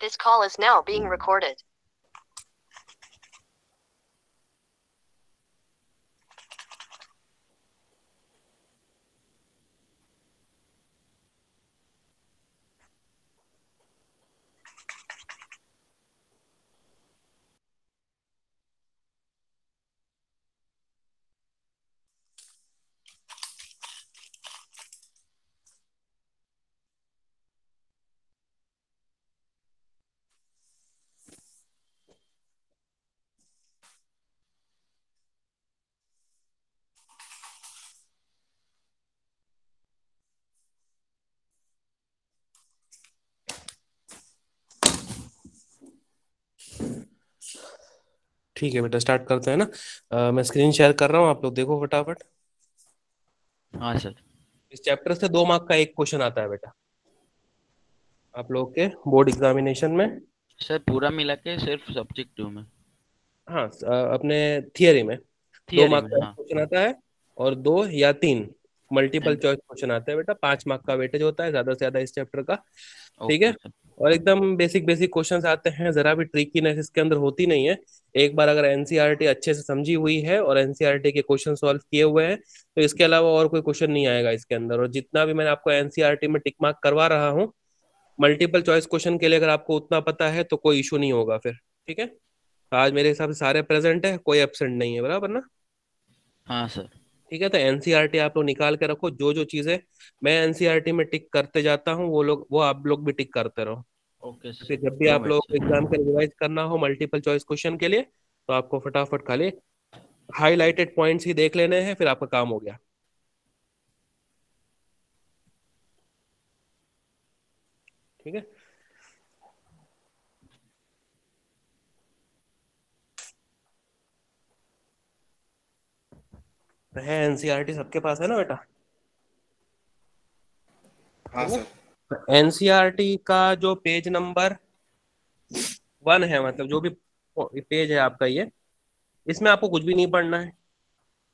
This call is now being recorded. ठीक है बेटा, स्टार्ट करते हैं ना। मैं स्क्रीन शेयर कर रहा हूँ, आप लोग देखो फटाफट। हाँ सर। इस चैप्टर से 2 मार्क का एक क्वेश्चन आता है बेटा, आप लोग के बोर्ड एग्जामिनेशन में। सर पूरा मिला के सिर्फ सब्जेक्ट 2 में? हाँ, अपने थियरी में दो थियरी मार्क में, का हाँ। क्वेश्चन आता है, और 2 या 3 मल्टीपल एंड चॉइस क्वेश्चन आते हैं बेटा। 5 मार्क का वेटेज होता है ज्यादा से ज्यादा इस चैप्टर का। ठीक ओके है। सर। और एकदम बेसिक बेसिक क्वेश्चंस आते हैं, जरा भी ट्रिकीनेस इसके अंदर होती नहीं है। एक बार अगर एनसीईआरटी अच्छे से समझी हुई है और एनसीईआरटी के क्वेश्चन सॉल्व किए हुए हैं, तो इसके अलावा और कोई क्वेश्चन नहीं आएगा इसके अंदर। और जितना भी मैंने आपको एनसीईआरटी में टिक मार्क करवा रहा हूँ, मल्टीपल चॉइस क्वेश्चन के लिए अगर आपको उतना पता है तो कोई इशू नहीं होगा फिर। ठीक है। आज मेरे हिसाब से सारे प्रेजेंट है, कोई एब्सेंट नहीं है, बराबर ना। हाँ सर। ठीक है, तो एनसीईआरटी आप लोग निकाल के रखो। जो जो चीजें मैं एनसीईआरटी में टिक करते जाता हूँ, वो आप लोग भी टिक करते रहो। ओके फिर सर, जब भी नो आप वेट लोग को सर। एग्जाम के रिवाइज करना हो मल्टीपल चॉइस क्वेश्चन के लिए, तो आपको फटाफट खाली हाईलाइटेड पॉइंट्स ही देख लेने हैं, फिर आपका काम हो गया। ठीक है। तो है एनसीईआरटी सबके पास है ना बेटा। हाँ ठीक है। सर। तो एनसीईआरटी का जो पेज नंबर 1 है, मतलब जो भी पेज है आपका ये, इसमें आपको कुछ भी नहीं पढ़ना है।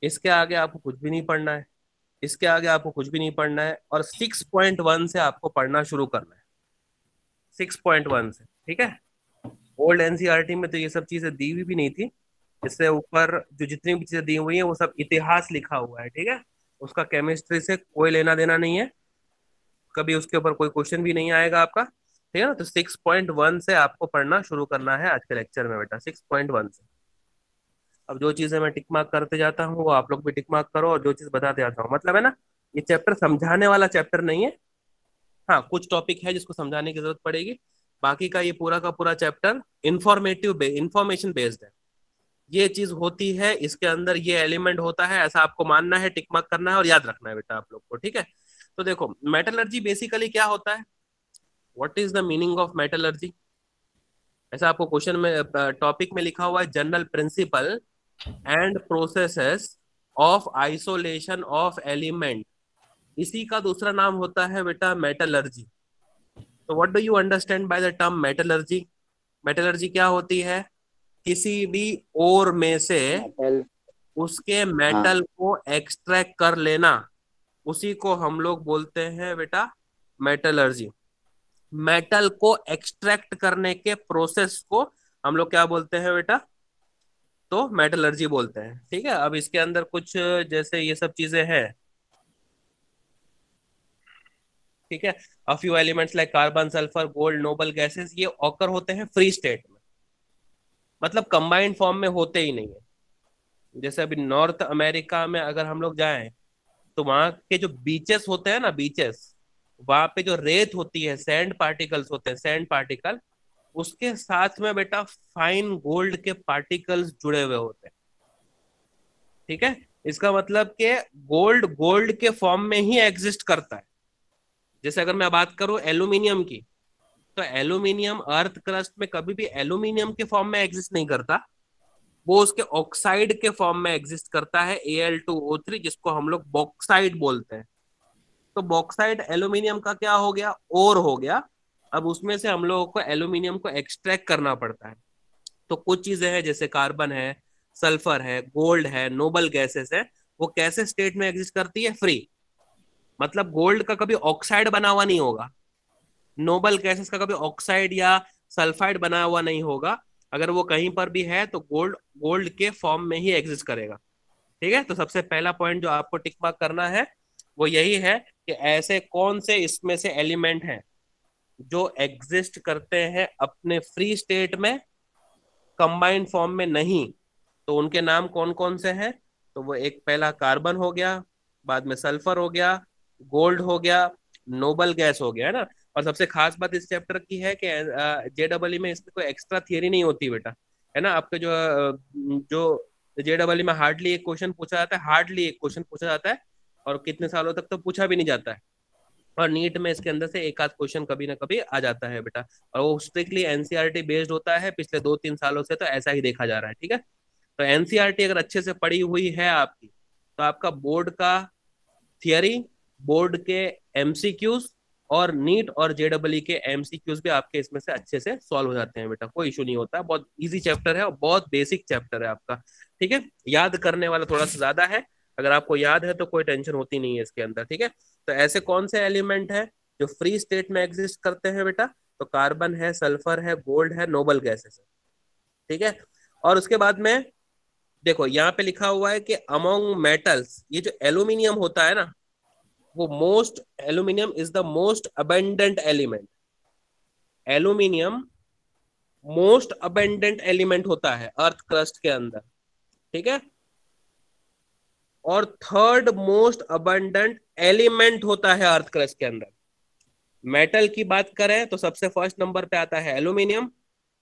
इसके आगे आपको कुछ भी नहीं पढ़ना है। इसके आगे आपको कुछ भी नहीं पढ़ना है, और 6.1 से आपको पढ़ना शुरू करना है। 6.1 से। ठीक है। ओल्ड एनसीईआरटी में तो ये सब चीजें दी हुई भी नहीं थी। इससे ऊपर जो जितनी भी चीजें दी हुई हैं वो सब इतिहास लिखा हुआ है। ठीक है। उसका केमिस्ट्री से कोई लेना देना नहीं है, कभी उसके ऊपर कोई क्वेश्चन भी नहीं आएगा आपका। ठीक है ना। तो 6.1 से आपको पढ़ना शुरू करना है आज के लेक्चर में बेटा, 6.1 से। अब जो चीजें मैं टिक मार्क करते जाता हूँ वो आप लोग भी टिक मार्क करो, और जो चीज बताते जाता हूँ, मतलब है ना, ये चैप्टर समझाने वाला चैप्टर नहीं है। हाँ, कुछ टॉपिक है जिसको समझाने की जरूरत पड़ेगी। बाकी का ये पूरा का पूरा चैप्टर इंफॉर्मेशन बेस्ड है। ये चीज होती है इसके अंदर, ये एलिमेंट होता है, ऐसा आपको मानना है, टिक मार्क करना है और याद रखना है बेटा आप लोग को। ठीक है। तो देखो, मेटलर्जी बेसिकली क्या होता है, what is the meaning of metallurgy. ऐसा आपको क्वेश्चन में, टॉपिक में लिखा हुआ है, general principle and processes of isolation of element. इसी का दूसरा नाम होता है बेटा मेटलर्जी। तो what do you understand by the term metallurgy. Metallurgy क्या होती है, किसी भी ओर में से मेटल। उसके हाँ। मेटल को एक्सट्रैक्ट कर लेना, उसी को हम लोग बोलते हैं बेटा मेटलर्जी। मेटल को एक्सट्रैक्ट करने के प्रोसेस को हम लोग क्या बोलते हैं बेटा, तो मेटलर्जी बोलते हैं। ठीक है। अब इसके अंदर कुछ जैसे ये सब चीजें हैं। ठीक है। A few elements like carbon, sulphur, gold, noble gases, ये ऑकर होते हैं फ्री स्टेट में, मतलब कंबाइंड फॉर्म में होते ही नहीं है। जैसे अभी नॉर्थ अमेरिका में अगर हम लोग जाएं, तो वहां के जो बीचेस होते हैं ना, बीचेस, वहां पे जो रेत होती है, सैंड पार्टिकल्स होते हैं, सैंड पार्टिकल, उसके साथ में बेटा फाइन गोल्ड के पार्टिकल्स जुड़े हुए होते हैं। ठीक है। इसका मतलब कि गोल्ड गोल्ड के फॉर्म में ही एग्जिस्ट करता है। जैसे अगर मैं बात करूं एल्यूमिनियम की, तो एल्यूमिनियम अर्थ क्रस्ट में कभी भी एल्यूमिनियम के फॉर्म में एग्जिस्ट नहीं करता, वो उसके ऑक्साइड के फॉर्म में एग्जिस्ट करता है, Al2O3, जिसको हम लोग बॉक्साइड बोलते हैं। तो बॉक्साइड एल्यूमिनियम का क्या हो गया, ओर हो गया। अब उसमें से हम लोगों को एल्यूमिनियम को एक्सट्रैक्ट करना पड़ता है। तो कुछ चीजें हैं जैसे कार्बन है, सल्फर है, गोल्ड है, नोबल गैसेस है, वो कैसे स्टेट में एग्जिस्ट करती है, फ्री। मतलब गोल्ड का कभी ऑक्साइड बना हुआ नहीं होगा, नोबल गैसेस का कभी ऑक्साइड या सल्फाइड बना हुआ नहीं होगा। अगर वो कहीं पर भी है तो गोल्ड गोल्ड के फॉर्म में ही एग्जिस्ट करेगा। ठीक है, तो सबसे पहला पॉइंट जो आपको टिक मार्क करना है वो यही है कि ऐसे कौन से इसमें से एलिमेंट हैं जो एग्जिस्ट करते हैं अपने फ्री स्टेट में, कंबाइंड फॉर्म में नहीं। तो उनके नाम कौन कौन से हैं? तो वो एक पहला कार्बन हो गया, बाद में सल्फर हो गया, गोल्ड हो गया, नोबल गैस हो गया, है ना। और सबसे खास बात इस चैप्टर की है कि जेडबलई में इसमें कोई एक्स्ट्रा थियरी नहीं होती बेटा, है ना। आपके जो जेडबलई में हार्डली एक क्वेश्चन पूछा जाता है, हार्डली एक क्वेश्चन पूछा जाता है, और कितने सालों तक तो पूछा भी नहीं जाता है। और नीट में इसके अंदर से एक आध क्वेश्चन कभी ना कभी आ जाता है बेटा, और वो स्ट्रिक्टली एनसीईआरटी बेस्ड होता है। पिछले 2-3 सालों से तो ऐसा ही देखा जा रहा है। ठीक है, तो एनसीईआरटी अगर अच्छे से पढ़ी हुई है आपकी, तो आपका बोर्ड का थियरी, बोर्ड के एमसीक्यूज और नीट और जेडबलई के एमसीक्यूज भी आपके इसमें से अच्छे से सॉल्व हो जाते हैं बेटा, कोई इशू नहीं होता। बहुत इजी चैप्टर है और बहुत बेसिक चैप्टर है आपका। ठीक है, याद करने वाला थोड़ा सा ज्यादा है, अगर आपको याद है तो कोई टेंशन होती नहीं है इसके अंदर। ठीक है, तो ऐसे कौन से एलिमेंट है जो फ्री स्टेट में एग्जिस्ट करते हैं बेटा? तो कार्बन है, सल्फर है, गोल्ड है, नोबल गैसेस है। ठीक है, और उसके बाद में देखो यहाँ पे लिखा हुआ है कि अमोंग मेटल्स, ये जो एल्यूमिनियम होता है ना, वो most, aluminium is the most abundant element. Aluminium most abundant element होता है अर्थ क्रस्ट के अंदर। ठीक है, और थर्ड मोस्ट अबंडेंट एलिमेंट होता है अर्थ क्रस्ट के अंदर। मेटल की बात करें तो सबसे फर्स्ट नंबर पे आता है एल्यूमिनियम,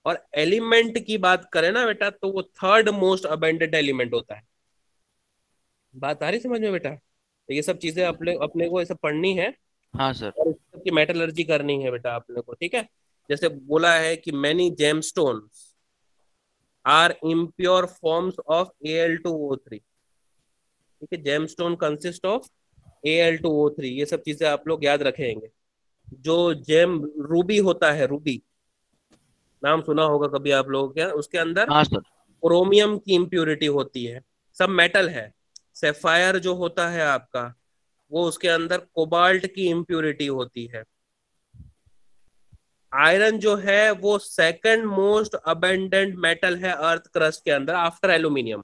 और एलिमेंट की बात करें ना बेटा तो वो थर्ड मोस्ट अबंडेंट एलिमेंट होता है। बात आ रही समझ में बेटा? तो ये सब चीजें अपने अपने को ऐसे पढ़नी है, हाँ सर। और इसकी मेटलर्जी करनी है बेटा अपने को। ठीक है, जैसे बोला है कि many gemstones are impure forms of Al2O3। ठीक है, जेमस्टोन कंसिस्ट ऑफ Al2O3, ये सब चीजें आप लोग याद रखेंगे। जो जेम रूबी होता है, रूबी नाम सुना होगा कभी आप लोगों के, उसके अंदर हाँ सर। क्रोमियम की इम्प्योरिटी होती है। सब मेटल है। सेफायर जो होता है आपका, वो उसके अंदर कोबाल्ट की इम्प्योरिटी होती है। आयरन जो है वो सेकंड मोस्ट अबेंडेंट मेटल है अर्थ क्रस्ट के अंदर आफ्टर एल्यूमिनियम।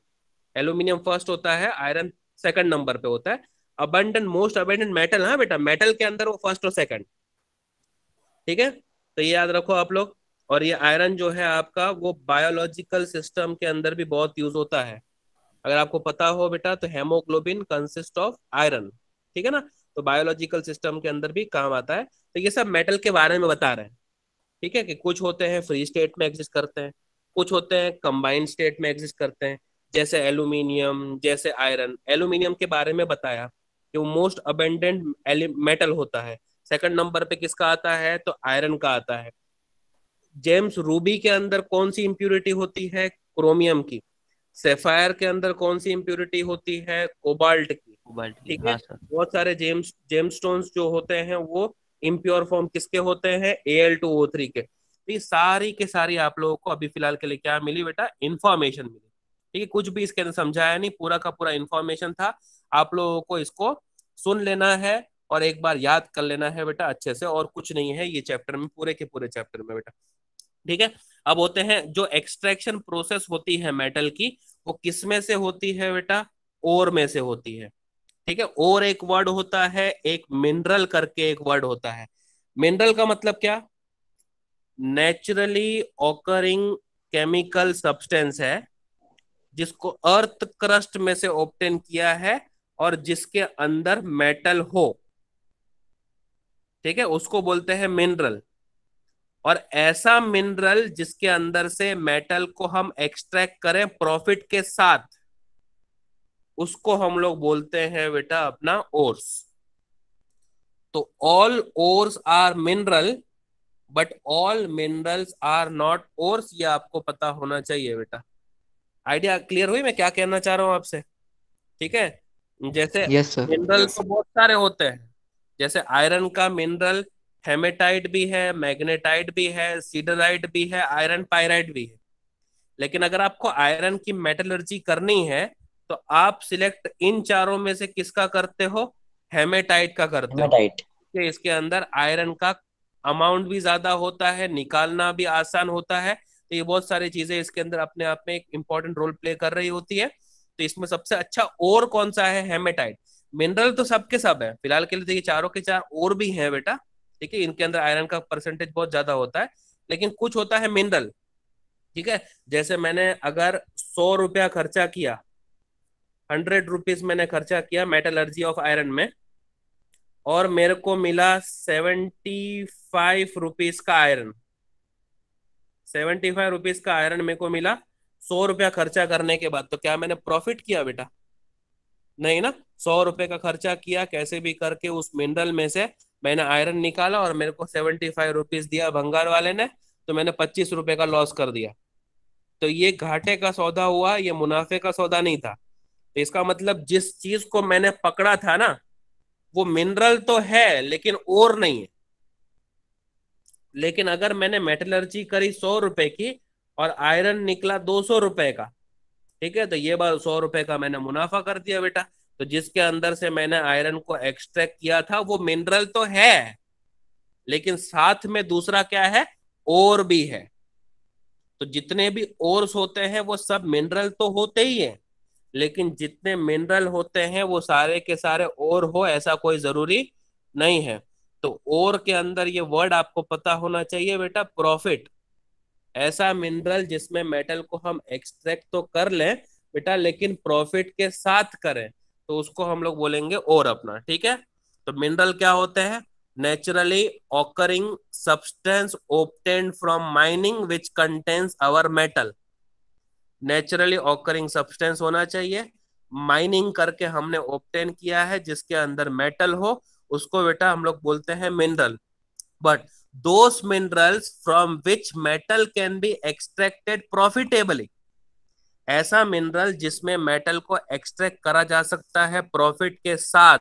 एल्यूमिनियम फर्स्ट होता है, आयरन सेकंड नंबर पे होता है। अबंडेंट मोस्ट अबंडेंट मेटल, हाँ बेटा, मेटल के अंदर वो फर्स्ट और सेकंड। ठीक है, तो ये याद रखो आप लोग। और ये आयरन जो है आपका, वो बायोलॉजिकल सिस्टम के अंदर भी बहुत यूज होता है। अगर आपको पता हो बेटा तो हेमोग्लोबिन कंसिस्ट ऑफ आयरन। ठीक है ना, तो बायोलॉजिकल सिस्टम के अंदर भी काम आता है। तो ये सब मेटल के बारे में बता रहे हैं। ठीक है, कि कुछ होते हैं फ्री स्टेट में एग्जिस्ट करते हैं, कुछ होते हैं कंबाइंड स्टेट में एग्जिस्ट करते हैं, जैसे एल्यूमिनियम, जैसे आयरन। एल्यूमिनियम के बारे में बताया कि वो मोस्ट अबेंडेंट मेटल होता है। सेकंड नंबर पे किसका आता है? तो आयरन का आता है। जेम्स रूबी के अंदर कौन सी इंप्यूरिटी होती है? क्रोमियम की। सेफायर के अंदर कौन सी इंप्यूरिटी होती है? कोबाल्ट की। कोबाल्ट की, ठीक है, हाँ सर। बहुत सारे जेमस्टोन्स जो होते हैं वो इम्प्योर फॉर्म किसके होते हैं? Al2O3 के। तो ये सारी के सारी आप लोगों को अभी फिलहाल के लिए क्या मिली बेटा? इंफॉर्मेशन मिली। ठीक है, कुछ भी इसके अंदर समझाया नहीं, पूरा का पूरा इंफॉर्मेशन था। आप लोगों को इसको सुन लेना है और एक बार याद कर लेना है बेटा अच्छे से, और कुछ नहीं है ये चैप्टर में, पूरे के पूरे चैप्टर में बेटा। ठीक है, अब होते हैं जो एक्सट्रैक्शन प्रोसेस होती है मेटल की, वो किस में से होती है बेटा? ओर में से होती है। ठीक है, और एक वर्ड होता है, एक मिनरल करके एक वर्ड होता है। मिनरल का मतलब क्या? नेचुरली ऑकरिंग केमिकल सब्सटेंस है, जिसको अर्थ क्रस्ट में से ऑब्टेन किया है और जिसके अंदर मेटल हो। ठीक है, उसको बोलते हैं मिनरल। और ऐसा मिनरल जिसके अंदर से मेटल को हम एक्सट्रैक्ट करें प्रॉफिट के साथ, उसको हम लोग बोलते हैं बेटा अपना ओर्स। तो all ores are mineral, but all minerals are not ores, ये आपको पता होना चाहिए बेटा। आइडिया क्लियर हुई मैं क्या कहना चाह रहा हूं आपसे? ठीक है, जैसे यस सर। मिनरल तो बहुत सारे होते हैं। जैसे आयरन का मिनरल हेमेटाइट भी है, मैग्नेटाइट भी है, सीडराइट भी है, आयरन पायराइट भी है। लेकिन अगर आपको आयरन की मेटलर्जी करनी है तो आप सिलेक्ट इन चारों में से किसका करते हो? हेमेटाइट का करते हो, हेमाटाइट। कि इसके अंदर आयरन का अमाउंट भी ज्यादा होता है, निकालना भी आसान होता है। तो ये बहुत सारी चीजें इसके अंदर अपने आप में एक इंपॉर्टेंट रोल प्ले कर रही होती है। तो इसमें सबसे अच्छा और कौन सा है? हेमेटाइट। मिनरल तो सबके सब है फिलहाल के लिए, देखिए चारों के चार और भी हैं बेटा, ठीक है, इनके अंदर आयरन का परसेंटेज बहुत ज्यादा होता है, लेकिन कुछ होता है मिनरल, ठीक है। जैसे मैंने अगर 100 रुपया खर्चा किया, 100 रुपीज मैंने खर्चा किया मेटलर्जी ऑफ आयरन में, और मेरे को मिला 75 रुपीज का आयरन, 75 रुपीज का आयरन मेरे को मिला 100 रुपया खर्चा करने के बाद, तो क्या मैंने प्रॉफिट किया बेटा? नहीं ना। 100 रुपए का खर्चा किया, कैसे भी करके उस मिनरल में से मैंने आयरन निकाला और मेरे को 75 रुपीज दिया भंगार वाले ने, तो मैंने 25 रुपए का लॉस कर दिया। तो ये घाटे का सौदा हुआ, ये मुनाफे का सौदा नहीं था। तो इसका मतलब जिस चीज को मैंने पकड़ा था ना, वो मिनरल तो है लेकिन और नहीं है। लेकिन अगर मैंने मेटलर्जी करी 100 रुपए की और आयरन निकला 200 रुपए का, ठीक है, तो ये बार 100 रुपए का मैंने मुनाफा कर दिया बेटा। तो जिसके अंदर से मैंने आयरन को एक्सट्रैक्ट किया था वो मिनरल तो है, लेकिन साथ में दूसरा क्या है? और भी है। तो जितने भी ओर्स होते हैं वो सब मिनरल तो होते ही है, लेकिन जितने मिनरल होते हैं वो सारे के सारे और हो ऐसा कोई जरूरी नहीं है। तो और के अंदर ये वर्ड आपको पता होना चाहिए बेटा, प्रॉफिट। ऐसा मिनरल जिसमें मेटल को हम एक्सट्रैक्ट तो कर लें बेटा, लेकिन प्रॉफिट के साथ करें, तो उसको हम लोग बोलेंगे और अपना, ठीक है। तो मिनरल क्या होते हैं? Naturally occurring substance obtained from mining which contains our metal. Naturally occurring substance होना चाहिए, माइनिंग करके हमने ऑब्टेन किया है जिसके अंदर मेटल हो, उसको बेटा हम लोग बोलते हैं mineral. But those minerals from which metal can be extracted profitably, ऐसा मिनरल जिसमें मेटल को एक्सट्रैक्ट करा जा सकता है प्रॉफिट के साथ,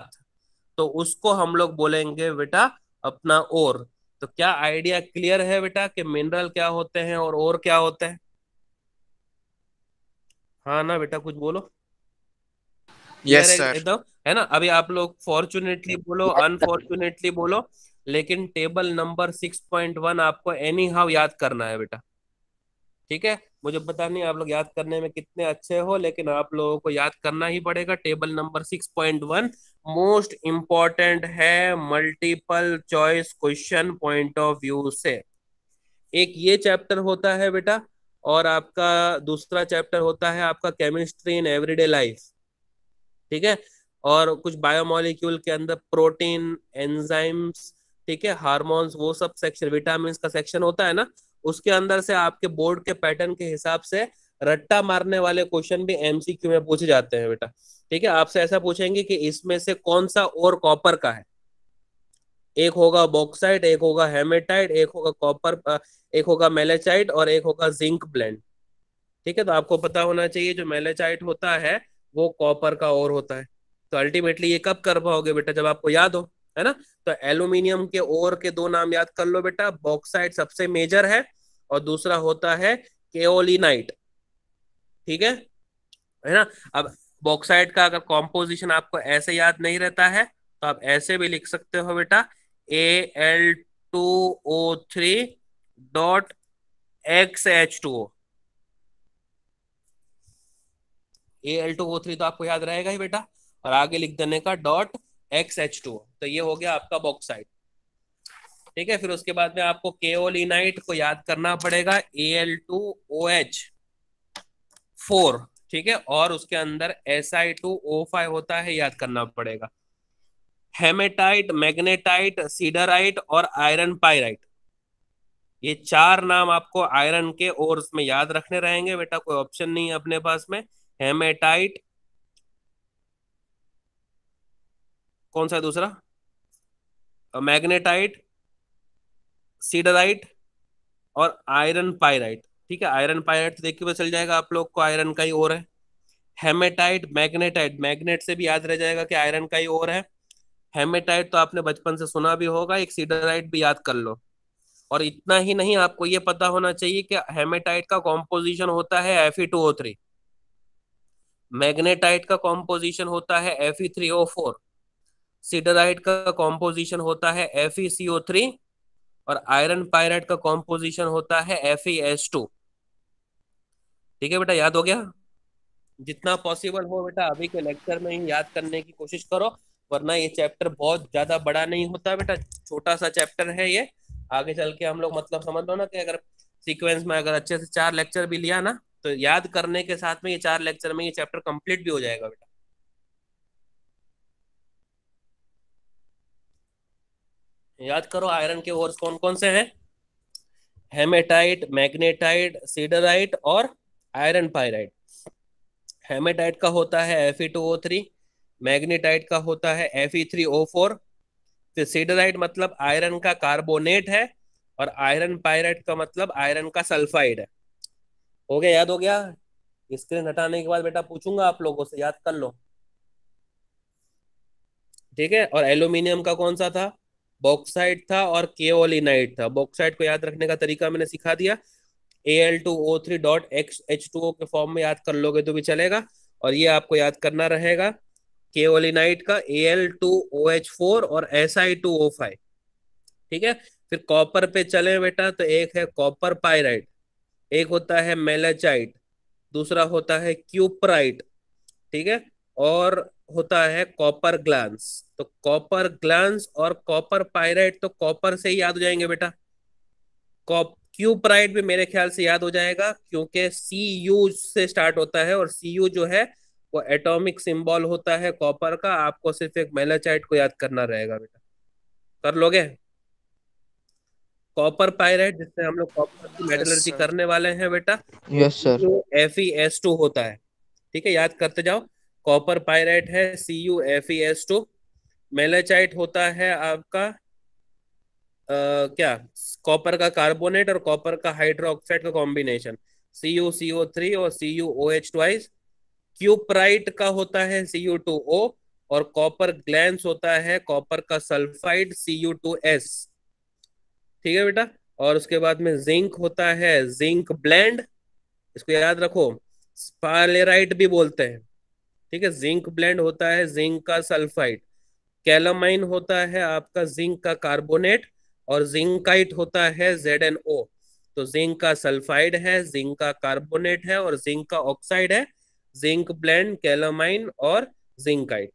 तो उसको हम लोग बोलेंगे बेटा अपना और। तो क्या आइडिया क्लियर है बेटा कि मिनरल क्या होते हैं और क्या होते हैं? हाँ ना बेटा, कुछ बोलो। क्लियर यस है सर। एकदम, है ना? अभी आप लोग फॉर्चुनेटली बोलो, अनफॉर्चुनेटली बोलो, लेकिन टेबल नंबर 6.1 आपको एनी हाउ याद करना है बेटा, ठीक है। मुझे पता नहीं आप लोग याद करने में कितने अच्छे हो, लेकिन आप लोगों को याद करना ही पड़ेगा। टेबल नंबर 6.1 मोस्ट इंपॉर्टेंट है multiple choice question point of view से। एक ये चैप्टर होता है बेटा, और आपका दूसरा चैप्टर होता है आपका केमिस्ट्री इन एवरीडे लाइफ, ठीक है। और कुछ बायोमोलिक्यूल के अंदर प्रोटीन, एंजाइम्स, ठीक है, हार्मोन्स, वो सब सेक्शन, विटामिन का सेक्शन होता है ना, उसके अंदर से आपके बोर्ड के पैटर्न के हिसाब से रट्टा मारने वाले क्वेश्चन भी एमसीक्यू में पूछे जाते हैं बेटा, ठीक है। आपसे ऐसा पूछेंगे कि इसमें से कौन सा और कॉपर का है, एक होगा बॉक्साइट, एक होगा हेमेटाइट, एक होगा कॉपर, एक होगा मेलेचाइट और एक होगा जिंक ब्लेंड, ठीक है। तो आपको पता होना चाहिए जो मेलेचाइट होता है वो कॉपर का और होता है। तो अल्टीमेटली ये कब कर पाओगे बेटा? जब आपको याद हो, है ना। तो एल्यूमिनियम के ओर के दो नाम याद कर लो बेटा, बॉक्साइट सबसे मेजर है और दूसरा होता है केओलिनाइट, ठीक है ना। अब बॉक्साइट का अगर कॉम्पोजिशन आपको ऐसे याद नहीं रहता है, तो आप ऐसे भी लिख सकते हो बेटा, Al2O3 .XH2O। Al2O3 तो आपको याद रहेगा ही बेटा, और आगे लिख देने का .XH2O, तो ये हो गया आपका बॉक्साइट, ठीक है। फिर उसके बाद में आपको केओलिनाइट को याद करना पड़ेगा, Al2OH4, ठीक है, और उसके अंदर Si2O5 होता है, याद करना पड़ेगा। हेमेटाइट, मैग्नेटाइट, सीडराइट और आयरन पाइराइट, ये चार नाम आपको आयरन के और उसमें याद रखने रहेंगे बेटा, कोई ऑप्शन नहीं है अपने पास में। हेमेटाइट, कौन सा दूसरा? मैग्नेटाइट, सीडराइट और आयरन पाइराइट, ठीक है। आयरन पाइराइट तो देख के पता चल जाएगा आप लोग को आयरन का ही और है। हेमेटाइट, मैग्नेटाइट, मैग्नेट से भी याद रह जाएगा कि आयरन का ही और है। हेमेटाइट तो आपने बचपन से सुना भी होगा, एक सीडराइट भी याद कर लो। और इतना ही नहीं, आपको ये पता होना चाहिए कि हेमेटाइट का कॉम्पोजिशन होता है Fe2O3, मैग्नेटाइट का कॉम्पोजिशन होता है Fe3O4, सीडराइट का कॉम्पोजिशन होता है FeCO3, और आयरन पायराइड का कॉम्पोजिशन होता है FeS2। ठीक है बेटा, याद हो गया? जितना पॉसिबल हो बेटा अभी के लेक्चर में ही याद करने की कोशिश करो, वरना ये चैप्टर बहुत ज्यादा बड़ा नहीं होता बेटा, छोटा सा चैप्टर है ये। आगे चल के हम लोग मतलब समझ लो ना कि अगर सीक्वेंस में अगर अच्छे से 4 लेक्चर भी लिया ना, तो याद करने के साथ में ये 4 लेक्चर में ये चैप्टर कंप्लीट भी हो जाएगा बेटा। याद करो आयरन के ओर्स कौन कौन से हैं? हेमेटाइट, मैग्नेटाइट, सीडराइट और आयरन पायराइट। हेमेटाइट का होता है Fe2O3, मैग्नेटाइट का होता है Fe3O4, फिर सीडराइट मतलब आयरन का कार्बोनेट है, और आयरन पायराइट का मतलब आयरन का सल्फाइड है। हो गया, याद हो गया? स्क्रीन हटाने के बाद बेटा पूछूंगा आप लोगों से, याद कर लो। ठीक है, और एल्यूमिनियम का कौन सा था? बॉक्साइट था और केओलिनाइट था। बॉक्साइट को याद रखने का तरीका मैंने सिखा दिया, Al2O3.H2O के फॉर्म में याद कर लोगे तो भी चलेगा। और ये आपको याद करना रहेगा केओलिनाइट का Al2OH4 और Si2O5। ठीक है, फिर कॉपर पे चले बेटा तो एक है कॉपर पायराइट, एक होता है मेलाचाइट, दूसरा होता है क्यूपराइट। ठीक है, और होता है कॉपर ग्लांस। तो कॉपर ग्लांस और कॉपर पायराइट तो कॉपर से ही याद हो जाएंगे बेटा। क्यूपराइट भी मेरे ख्याल से याद हो जाएगा, क्योंकि Cu से स्टार्ट होता है, और Cu जो है वो एटॉमिक सिंबल होता है कॉपर का। आपको सिर्फ एक मेलाचाइट को याद करना रहेगा बेटा, कर लोगे? कॉपर पायराइट जिससे हम लोग कॉपर की यस मेटलर्जी सर। करने वाले हैं बेटा, वो यस सर। CuFeS2 होता है। ठीक है, याद करते जाओ। कॉपर पायराइट है CuFeS2, मेलाचाइट होता है आपका क्या, कॉपर का कार्बोनेट और कॉपर का हाइड्रोक्साइड का कॉम्बिनेशन, CuCO3 और CuOH ट्वाइस। क्यूपराइट का होता है Cu2O, और कॉपर ग्लैंस होता है कॉपर का सल्फाइड Cu2S। ठीक है बेटा, और उसके बाद में जिंक होता है जिंक ब्लेंड, इसको याद रखो, स्पालेराइट भी बोलते हैं। ठीक है, जिंक ब्लेंड होता है जिंक का सल्फाइड। कैलामाइन होता है आपका जिंक का कार्बोनेट, और जिंकाइट होता है ZnO। तो जिंक का सल्फाइड है, जिंक का कार्बोनेट है, और जिंक का ऑक्साइड है, जिंक ब्लेंड, कैलामाइन और जिंकाइट।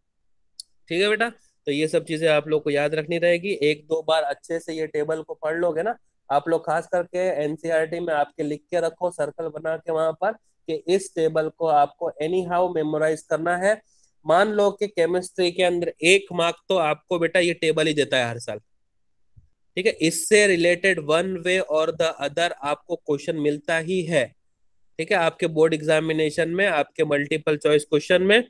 ठीक है बेटा, तो ये सब चीजें आप लोग को याद रखनी रहेगी। एक दो बार अच्छे से ये टेबल को पढ़ लोगे ना आप लोग, खास करके एनसीईआरटी में आपके लिख के रखो सर्कल बना के वहां पर, कि इस टेबल को आपको एनी हाउ मेमोराइज करना है। मान लो कि केमिस्ट्री के अंदर 1 मार्क तो आपको बेटा ये टेबल ही देता है हर साल। ठीक है, इससे रिलेटेड वन वे और द अदर आपको क्वेश्चन मिलता ही है। ठीक है, आपके बोर्ड एग्जामिनेशन में, आपके मल्टीपल चॉइस क्वेश्चन में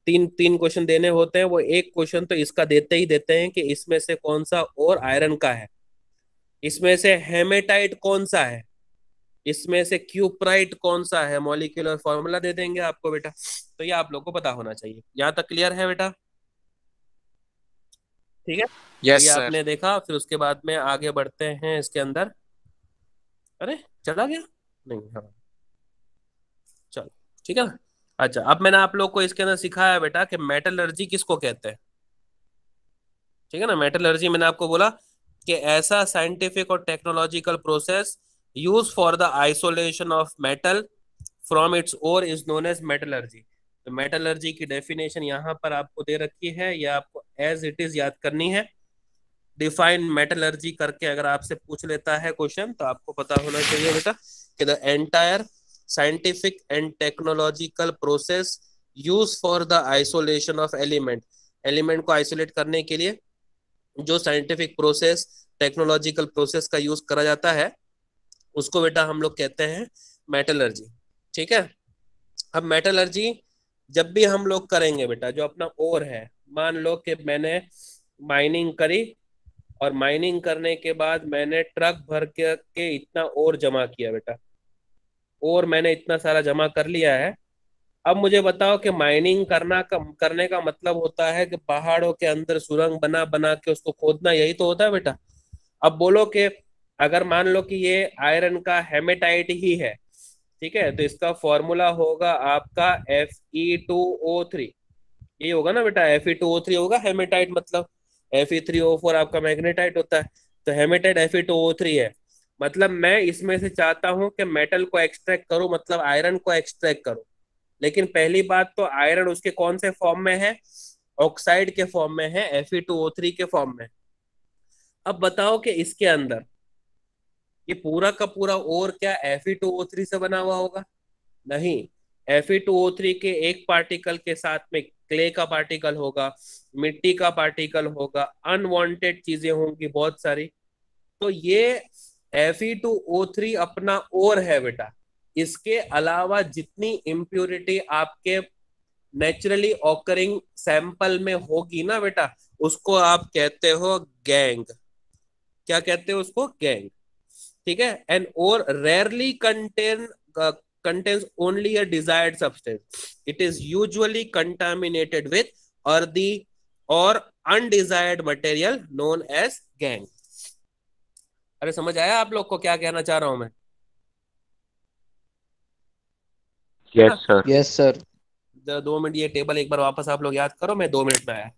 तीन तीन क्वेश्चन देने होते हैं, वो एक क्वेश्चन तो इसका देते ही देते हैं कि इसमें से कौन सा और आयरन का है, इसमें से हेमेटाइट कौन सा है, इसमें से क्यूपराइट कौन सा है, मॉलिक्यूलर फॉर्मूला दे देंगे आपको बेटा। तो ये आप लोग को पता होना चाहिए। यहाँ तक क्लियर है बेटा? ठीक है, तो यस ये सर। आपने देखा, फिर उसके बाद में आगे बढ़ते हैं इसके अंदर। अरे चला गया नहीं, हाँ चलो, ठीक है ना। अच्छा, अब मैंने आप लोग को इसके अंदर सिखाया बेटा कि मेटलर्जी किसको कहते हैं। ठीक है ना, मेटलर्जी मैंने आपको बोला कि ऐसा साइंटिफिक और technological process use for the isolation of metal from its ore is known as metallurgy. तो मेटलर्जी की डेफिनेशन यहाँ पर आपको दे रखी है, या आपको एज इट इज याद करनी है। डिफाइन मेटलर्जी करके अगर आपसे पूछ लेता है क्वेश्चन, तो आपको पता होना चाहिए बेटा कि the entire scientific and technological process use for the isolation of element. Element को आइसोलेट करने के लिए जो साइंटिफिक प्रोसेस, टेक्नोलॉजिकल प्रोसेस का यूज करा जाता है, उसको बेटा हम लोग कहते हैं मेटलर्जी। ठीक है, अब मेटलर्जी जब भी हम लोग करेंगे बेटा, जो अपना ओर है, मान लो कि मैंने माइनिंग करी, और माइनिंग करने के बाद मैंने ट्रक भर के इतना ओर जमा किया बेटा, और मैंने इतना सारा जमा कर लिया है। अब मुझे बताओ कि माइनिंग करने का मतलब होता है कि पहाड़ों के अंदर सुरंग बना बना के उसको खोदना, यही तो होता है बेटा। अब बोलो कि अगर मान लो कि ये आयरन का हेमेटाइट ही है, ठीक है, तो इसका फॉर्मूला होगा आपका Fe2O3। ये होगा ना बेटा, Fe2O3 होगा हेमेटाइट मतलब, Fe3O4 आपका मैग्नेटाइट होता है। तो हेमेटाइट Fe2O3 है, मतलब मैं इसमें से चाहता हूं कि मेटल को एक्सट्रैक्ट करूं, मतलब आयरन को एक्सट्रैक्ट करूं। लेकिन पहली बात तो आयरन उसके कौन से फॉर्म में है, ऑक्साइड के फॉर्म में है, Fe2O3 के फॉर्म में। अब बताओ कि इसके अंदर ये पूरा का पूरा और क्या Fe2O3 से बना हुआ होगा? नहीं, Fe2O3 के एक पार्टिकल के साथ में क्ले का पार्टिकल होगा, मिट्टी का पार्टिकल होगा, अनवांटेड चीजें होंगी बहुत सारी। तो ये Fe2O3 अपना और है बेटा। इसके अलावा जितनी इम्प्योरिटी आपके नेचुरली ऑकरिंग सैंपल में होगी ना बेटा, उसको आप कहते हो गैंग। क्या कहते हो उसको? गैंग। ठीक है। एंड और rarely contains only a desired substance. It is usually contaminated with earthy or undesired material known as gang. अरे समझ आया आप लोग को क्या कहना चाह रहा हूं मैं? Yes sir. Yes sir. जरा 2 मिनट ये टेबल एक बार वापस आप लोग याद करो, मैं 2 मिनट में आया।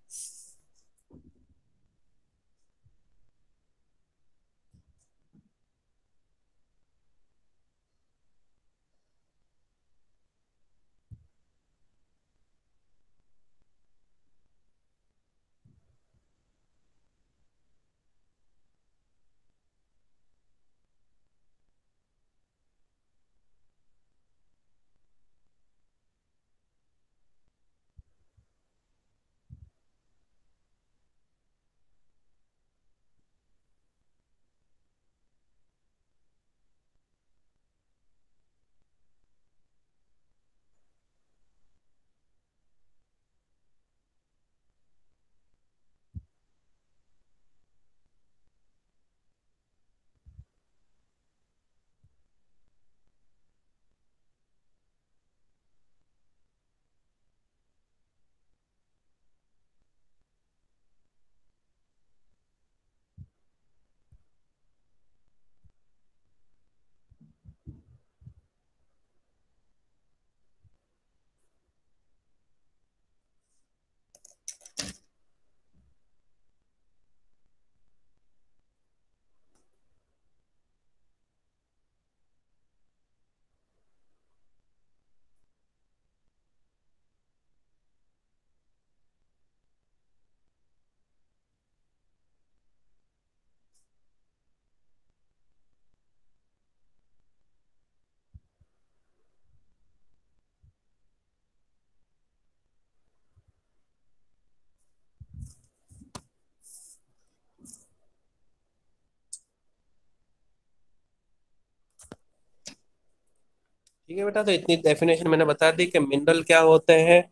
ठीक है बेटा, तो इतनी डेफिनेशन मैंने बता दी कि मिनरल क्या होते हैं,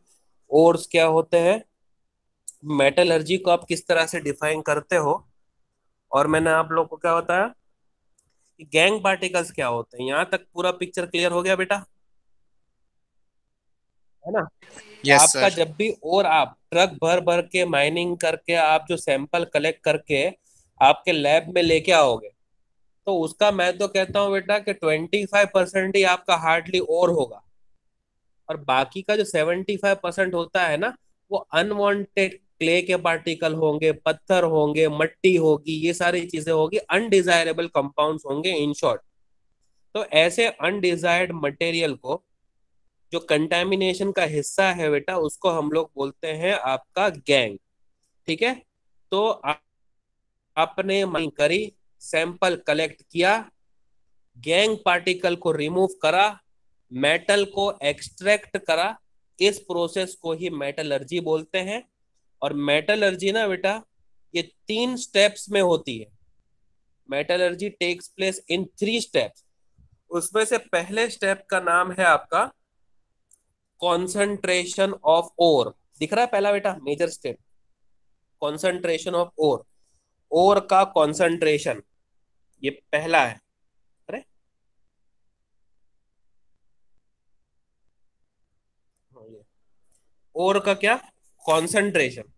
ओर्स क्या होते हैं, मेटलर्जी को आप किस तरह से डिफाइन करते हो, और मैंने आप लोग को क्या बताया कि गैंग पार्टिकल्स क्या होते हैं। यहाँ तक पूरा पिक्चर क्लियर हो गया बेटा, है ना? यस आपका सर। जब भी और आप ट्रक भर भर के माइनिंग करके आप जो सैंपल कलेक्ट करके आपके लैब में लेके आओगे, तो उसका मैं तो कहता हूँ बेटा कि 25% ही आपका हार्डली और होगा, और बाकी का जो 75% होता है ना, वो अनवांटेड क्ले के पार्टिकल होंगे, पत्थर होंगे, मट्टी होगी, ये सारी चीजें होगी, अनडिजायरेबल कंपाउंड्स होंगे इन शॉर्ट। तो ऐसे अनडिजायर्ड मटेरियल को, जो कंटेमिनेशन का हिस्सा है बेटा, उसको हम लोग बोलते हैं आपका गैंग। ठीक है। तो आपने माइनिंग करी, सैंपल कलेक्ट किया, गैंग पार्टिकल को रिमूव करा, मेटल को एक्सट्रैक्ट करा, इस प्रोसेस को ही मेटलर्जी बोलते हैं। और मेटलर्जी ना बेटा, ये 3 स्टेप्स में होती है। Metallurgy takes place in 3 steps. उसमें से पहले स्टेप का नाम है आपका कॉन्सेंट्रेशन ऑफ ओर। दिख रहा है पहला बेटा major step, concentration of ore. Ore का कॉन्सेंट्रेशन, ये पहला है। अरे ओर का क्या? कॉन्सेंट्रेशन।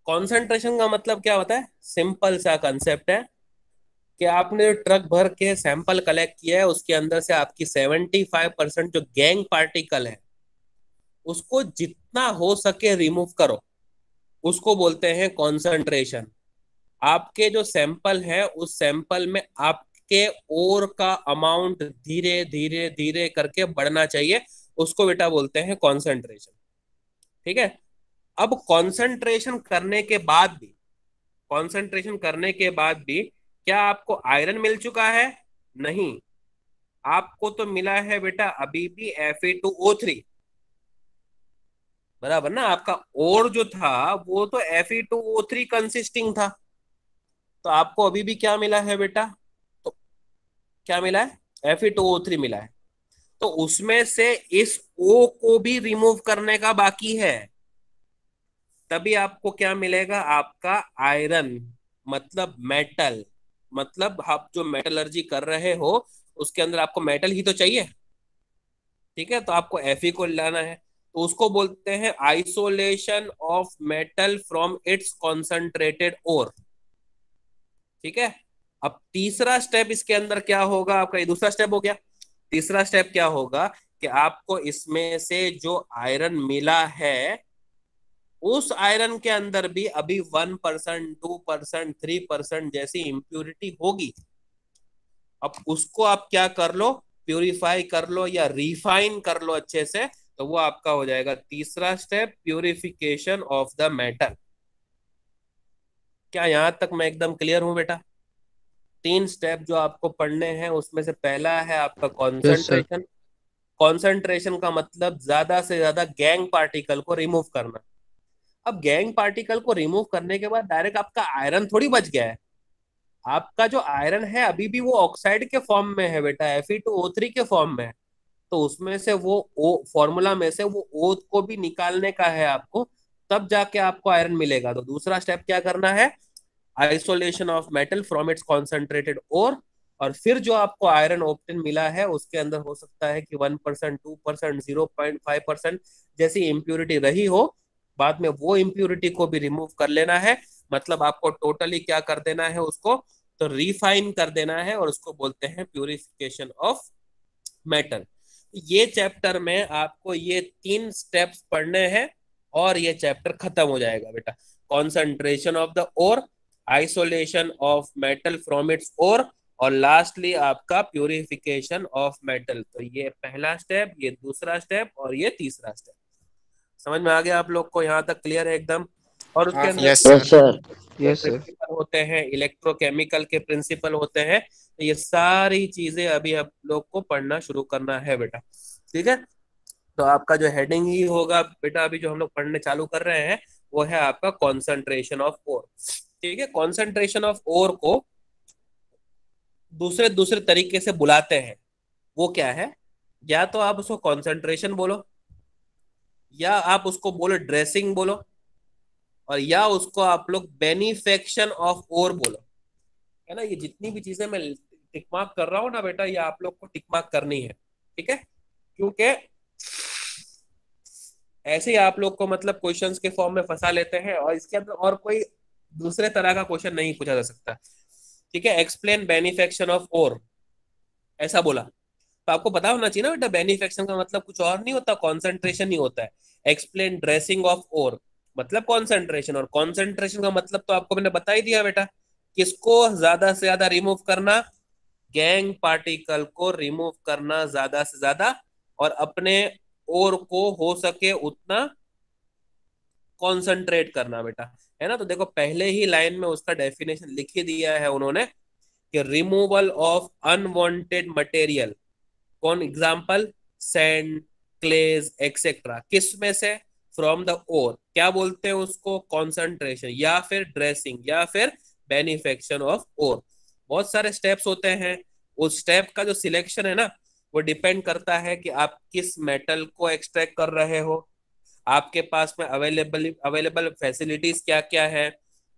कॉन्सेंट्रेशन का मतलब क्या होता है? सिंपल सा कंसेप्ट है कि आपने जो ट्रक भर के सैंपल कलेक्ट किया है, उसके अंदर से आपकी 75% जो गैंग पार्टिकल है, उसको जितना हो सके रिमूव करो, उसको बोलते हैं कॉन्सेंट्रेशन। आपके जो सैंपल है उस सैंपल में आपके ओर का अमाउंट धीरे धीरे धीरे करके बढ़ना चाहिए, उसको बेटा बोलते हैं कॉन्सेंट्रेशन। ठीक है। अब कॉन्सेंट्रेशन करने के बाद भी क्या आपको आयरन मिल चुका है? नहीं, आपको तो मिला है बेटा अभी भी Fe2O3, बराबर ना। आपका और जो था वो तो Fe2O3 कंसिस्टिंग था, तो आपको अभी भी क्या मिला है बेटा? तो क्या मिला है? Fe2O3 मिला है। तो उसमें से इस O को भी रिमूव करने का बाकी है, तभी आपको क्या मिलेगा? आपका आयरन, मतलब मेटल। मतलब आप जो मेटलर्जी कर रहे हो उसके अंदर आपको मेटल ही तो चाहिए। ठीक है, तो आपको Fe को लाना है, तो उसको बोलते हैं isolation of metal from its concentrated ore. ठीक है। अब तीसरा स्टेप इसके अंदर क्या होगा आपका? ये दूसरा स्टेप हो गया। तीसरा स्टेप क्या होगा कि आपको इसमें से जो आयरन मिला है उस आयरन के अंदर भी अभी 1%, 2%, 3% जैसी इम्प्यूरिटी होगी। अब उसको आप क्या कर लो? प्यूरिफाई कर लो या रिफाइन कर लो अच्छे से, तो वो आपका हो जाएगा तीसरा step, purification of the metal. क्या यहां तक मैं एकदम क्लियर हूं बेटा? तीन स्टेप जो आपको पढ़ने हैं उसमें से पहला है आपका यस सर। कॉन्सेंट्रेशन। कॉन्सेंट्रेशन का मतलब ज्यादा से ज्यादा गैंग पार्टिकल को रिमूव करना। अब गैंग पार्टिकल को रिमूव करने के बाद डायरेक्ट आपका आयरन थोड़ी बच गया है। आपका जो आयरन है अभी भी वो ऑक्साइड के फॉर्म में है बेटा, Fe2O3 के फॉर्म में है। तो उसमें से वो ओ फॉर्मूला में से वो ओ को भी निकालने का है आपको, तब जाके आपको आयरन मिलेगा। तो दूसरा स्टेप क्या करना है? Isolation of metal from its concentrated और फिर जो आपको आयरन ऑप्टेन मिला है उसके अंदर हो सकता है कि 1%, 2%, 0.5% जैसी इम्प्यूरिटी रही हो, बाद में वो इम्प्यूरिटी को भी रिमूव कर लेना है। मतलब आपको टोटली क्या कर देना है उसको? तो रिफाइन कर देना है, और उसको बोलते हैं प्यूरिफिकेशन ऑफ मेटल। ये चैप्टर में आपको ये तीन स्टेप्स पढ़ने हैं और ये चैप्टर खत्म हो जाएगा बेटा। Concentration of the ore, isolation of metal from its ore, और लास्टली आपका प्यूरिफिकेशन ऑफ मेटल। तो ये पहला स्टेप, ये दूसरा स्टेप और ये तीसरा स्टेप। समझ में आ गया आप लोग को? यहाँ तक क्लियर है एकदम? और उसके अंदर yes yes sir. Sir. Yes sir. Principle होते हैं, इलेक्ट्रोकेमिकल के प्रिंसिपल होते हैं। तो ये सारी चीजें अभी आप लोग को पढ़ना शुरू करना है बेटा। ठीक है। तो आपका जो हेडिंग ही होगा बेटा, अभी जो हम लोग पढ़ने चालू कर रहे हैं वो है आपका कॉन्सेंट्रेशन ऑफ ओर। ठीक है। कॉन्सेंट्रेशन ऑफ ओर को दूसरे दूसरे तरीके से बुलाते हैं। वो क्या है? या तो आप उसको कॉन्सेंट्रेशन बोलो, या आप उसको बोलो ड्रेसिंग बोलो, और या उसको आप लोग बेनिफेक्शन ऑफ ओर बोलो। है ना? ये जितनी भी चीजें मैं टिक मार्क कर रहा हूँ ना बेटा, ये आप लोग को टिक मार्क करनी है। ठीक है। क्योंकि ऐसे ही आप लोग को मतलब क्वेश्चंस के फॉर्म में फंसा लेते हैं, और इसके अंदर और कोई दूसरे तरह का क्वेश्चन नहीं पूछा जा सकता। ठीक है। एक्सप्लेन बेनिफेक्शन ऑफ ओर, ऐसा बोला तो आपको पता होना चाहिए ना बेटा, बेनिफेक्शन का मतलब कुछ और नहीं होता, कॉन्सेंट्रेशन ही होता है। एक्सप्लेन ड्रेसिंग ऑफ ओर मतलब कॉन्सेंट्रेशन, और कॉन्सेंट्रेशन का मतलब तो आपको मैंने बता ही दिया बेटा, किसको ज्यादा से ज्यादा रिमूव करना? गैंग पार्टिकल को रिमूव करना ज्यादा से ज्यादा, और अपने ओर को हो सके उतना कॉन्सेंट्रेट करना बेटा। है ना? तो देखो पहले ही लाइन में उसका डेफिनेशन लिख ही दिया है उन्होंने कि रिमूवल ऑफ अनवांटेड मटेरियल। कौन एग्जाम्पल? Sand, clays etcetera. किस में से? From the ore. क्या बोलते हैं उसको? कॉन्सेंट्रेशन, या फिर ड्रेसिंग, या फिर बेनिफेक्शन ऑफ ओर। बहुत सारे स्टेप्स होते हैं। उस स्टेप का जो सिलेक्शन है ना, वो डिपेंड करता है कि आप किस मेटल को एक्सट्रैक्ट कर रहे हो, आपके पास में अवेलेबल फैसिलिटीज क्या क्या है,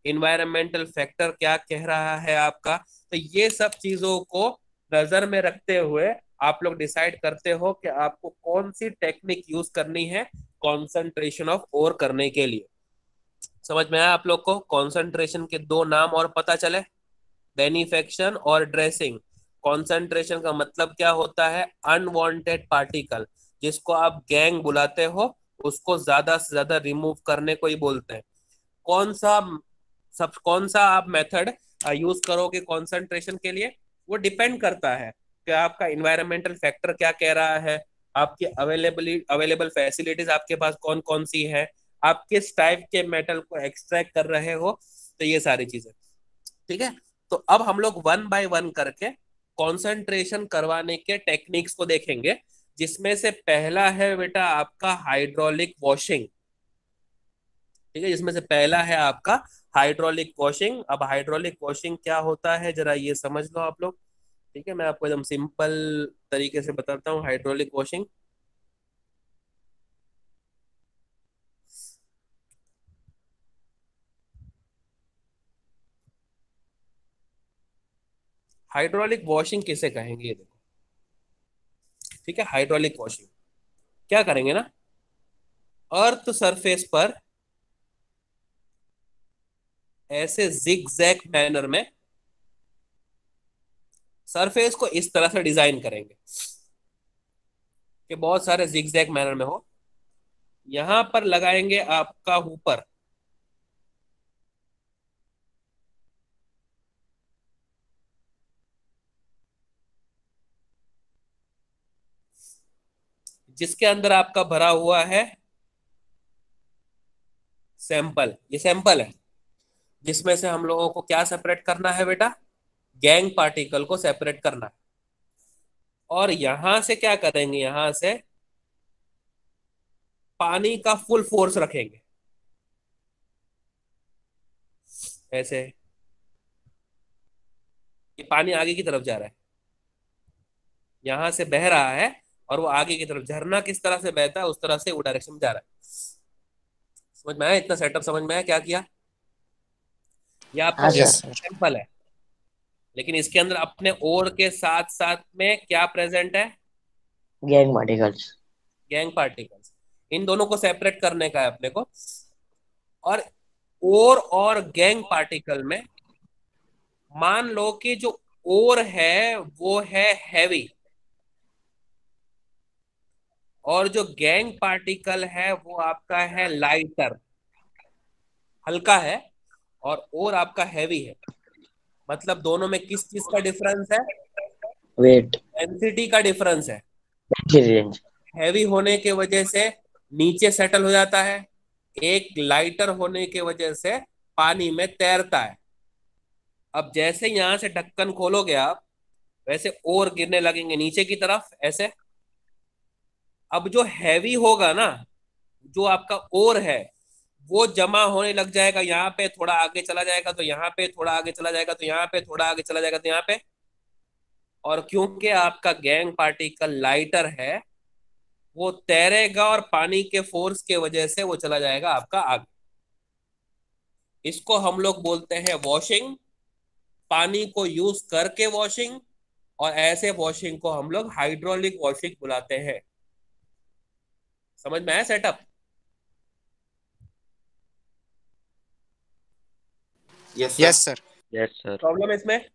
इन्वायरमेंटल फैक्टर क्या कह रहा है आपका। तो ये सब चीजों को नजर में रखते हुए आप लोग डिसाइड करते हो कि आपको कौन सी टेक्निक यूज करनी है कॉन्सेंट्रेशन ऑफ ओर करने के लिए। समझ में आया आप लोग को? कॉन्सेंट्रेशन के दो नाम और पता चले, बेनिफेक्शन और ड्रेसिंग। कॉन्सेंट्रेशन का मतलब क्या होता है? अनवांटेड पार्टिकल, जिसको आप गैंग बुलाते हो, उसको ज्यादा से ज्यादा रिमूव करने को ही बोलते हैं। कौन सा सब कौन सा आप मेथड यूज करोगे कंसंट्रेशन के लिए, वो डिपेंड करता है कि आपका इन्वायरमेंटल फैक्टर क्या कह रहा है, आपकी अवेलेबल फैसिलिटीज आपके पास कौन कौन सी है, आप किस टाइप के मेटल को एक्सट्रैक्ट कर रहे हो, तो ये सारी चीजें। ठीक है, तो अब हम लोग वन बाय वन करके कंसंट्रेशन करवाने के टेक्निक्स को देखेंगे, जिसमें से पहला है बेटा आपका हाइड्रोलिक वॉशिंग। ठीक है, जिसमें से पहला है आपका हाइड्रोलिक वॉशिंग। अब हाइड्रोलिक वॉशिंग क्या होता है जरा ये समझ लो आप लोग। ठीक है, मैं आपको एकदम सिंपल तरीके से बताता हूँ हाइड्रोलिक वॉशिंग। हाइड्रोलिक वॉशिंग किसे कहेंगे ये देखो। ठीक है, हाइड्रोलिक वॉशिंग क्या करेंगे ना, अर्थ सरफेस पर ऐसे जिग जैग मैनर में सरफेस को इस तरह से डिजाइन करेंगे कि बहुत सारे जिग जैग मैनर में हो। यहां पर लगाएंगे आपका ऊपर जिसके अंदर आपका भरा हुआ है सैंपल। ये सैंपल है जिसमें से हम लोगों को क्या सेपरेट करना है बेटा, गैंग पार्टिकल को सेपरेट करना है। और यहां से क्या करेंगे, यहां से पानी का फुल फोर्स रखेंगे ऐसे। ये पानी आगे की तरफ जा रहा है, यहां से बह रहा है और वो आगे की तरफ, झरना किस तरह से बहता है उस तरह से वो डायरेक्शन में जा रहा है। समझ में आया, इतना सेटअप समझ में आया क्या किया। ये आपका हाँ ओर सर। सैंपल है, लेकिन इसके अंदर अपने ओर के साथ साथ में क्या प्रेजेंट है, गैंग पार्टिकल्स। Gangue particles. इन दोनों को सेपरेट करने का है अपने को। और ओर और गैंग पार्टिकल में मान लो कि जो ओर है वो है हैवी, और जो गैंग पार्टिकल है वो आपका है लाइटर, हल्का है, और ओर आपका हैवी है। मतलब दोनों में किस चीज का डिफरेंस है, वेट। डेंसिटी का डिफरेंस है। रेंज। हैवी होने के वजह से नीचे सेटल हो जाता है, एक लाइटर होने के वजह से पानी में तैरता है। अब जैसे यहां से ढक्कन खोलोगे आप, वैसे और गिरने लगेंगे नीचे की तरफ ऐसे। अब जो हैवी होगा ना, जो आपका ओर है, वो जमा होने लग जाएगा, यहाँ पे थोड़ा आगे चला जाएगा तो यहाँ पे थोड़ा आगे चला जाएगा तो यहाँ पे थोड़ा आगे चला जाएगा तो यहाँ पे। और क्योंकि आपका गैंग पार्टिकल लाइटर है, वो तैरेगा और पानी के फोर्स के वजह से वो चला जाएगा आपका आगे। इसको हम लोग बोलते हैं वॉशिंग, पानी को यूज करके वॉशिंग। और ऐसे वॉशिंग को हम लोग हाइड्रोलिक वॉशिंग बुलाते हैं। समझ में आया setup. Yes yes sir. Yes sir. Problem है इसमें,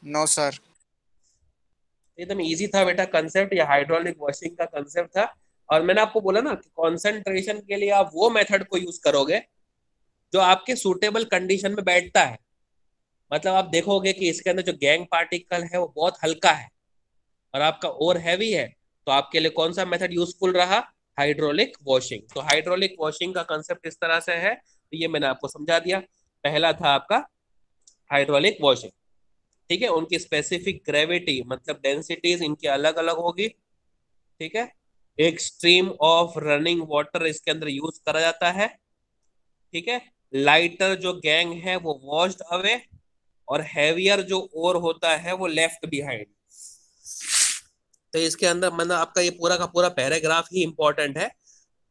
नो सर। एकदम इजी था बेटा कंसेप्ट, या हाइड्रोलिक वॉशिंग का कंसेप्ट था। और मैंने आपको बोला ना कि कंसंट्रेशन के लिए आप वो मेथड को यूज करोगे जो आपके सूटेबल कंडीशन में बैठता है। मतलब आप देखोगे कि इसके अंदर जो गैंग पार्टिकल है वो बहुत हल्का है और आपका और हैवी है, तो आपके लिए कौन सा मेथड यूजफुल रहा, हाइड्रोलिक वॉशिंग। तो हाइड्रोलिक वॉशिंग का कंसेप्ट इस तरह से है, तो ये मैंने आपको समझा दिया। पहला था आपका हाइड्रोलिक वॉशिंग। ठीक है, उनकी स्पेसिफिक ग्रेविटी मतलब डेंसिटीज इनकी अलग अलग होगी। ठीक है, एक स्ट्रीम ऑफ रनिंग वाटर इसके अंदर यूज करा जाता है। ठीक है, लाइटर जो गैंग है वो वॉश्ड अवे, और हैवियर जो ओर होता है वो लेफ्ट बिहाइंड। तो इसके अंदर मतलब आपका ये पूरा का पूरा पैराग्राफ ही इंपॉर्टेंट है।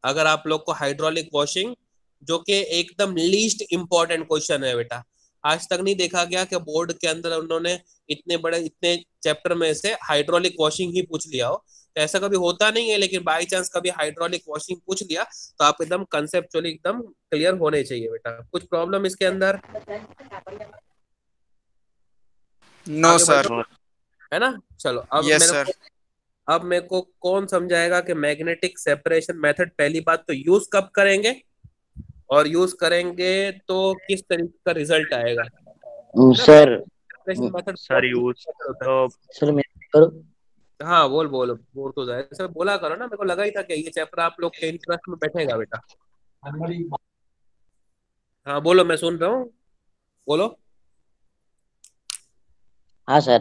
अगर आप लोग को हाइड्रोलिक वॉशिंग, जो कि एकदम लीस्ट इंपॉर्टेंट क्वेश्चन है बेटा, आज तक नहीं देखा गया कि बोर्ड के अंदर उन्होंने इतने बड़े इतने चैप्टर में से हाइड्रोलिक वॉशिंग ही पूछ लिया हो। तो ऐसा कभी होता नहीं है, लेकिन बाई चांस कभी हाइड्रोलिक वॉशिंग पूछ लिया तो आप एकदम कंसेप्चुअली एकदम क्लियर होने चाहिए बेटा। कुछ प्रॉब्लम इसके अंदर नो आगे सर। बढ़ो, है ना। चलो यस सर। अब मेरे को कौन समझाएगा कि मैग्नेटिक सेपरेशन मेथड पहली बात तो यूज कब करेंगे, और यूज करेंगे तो किस तरीके का रिजल्ट आएगा, है ना। सर सेपरेशन मेथड सर बहुत यूज method होता है। तो सर मैं करो। हाँ बोल बोल बोल तो जाए, सर बोला करो ना, मेरे को लगा ही था कि ये चैप्टर आप लोग के इंटरेस्ट में बैठेगा बेटा। हाँ बोलो, मैं सुन रहा हूँ, बोलो। हाँ सर,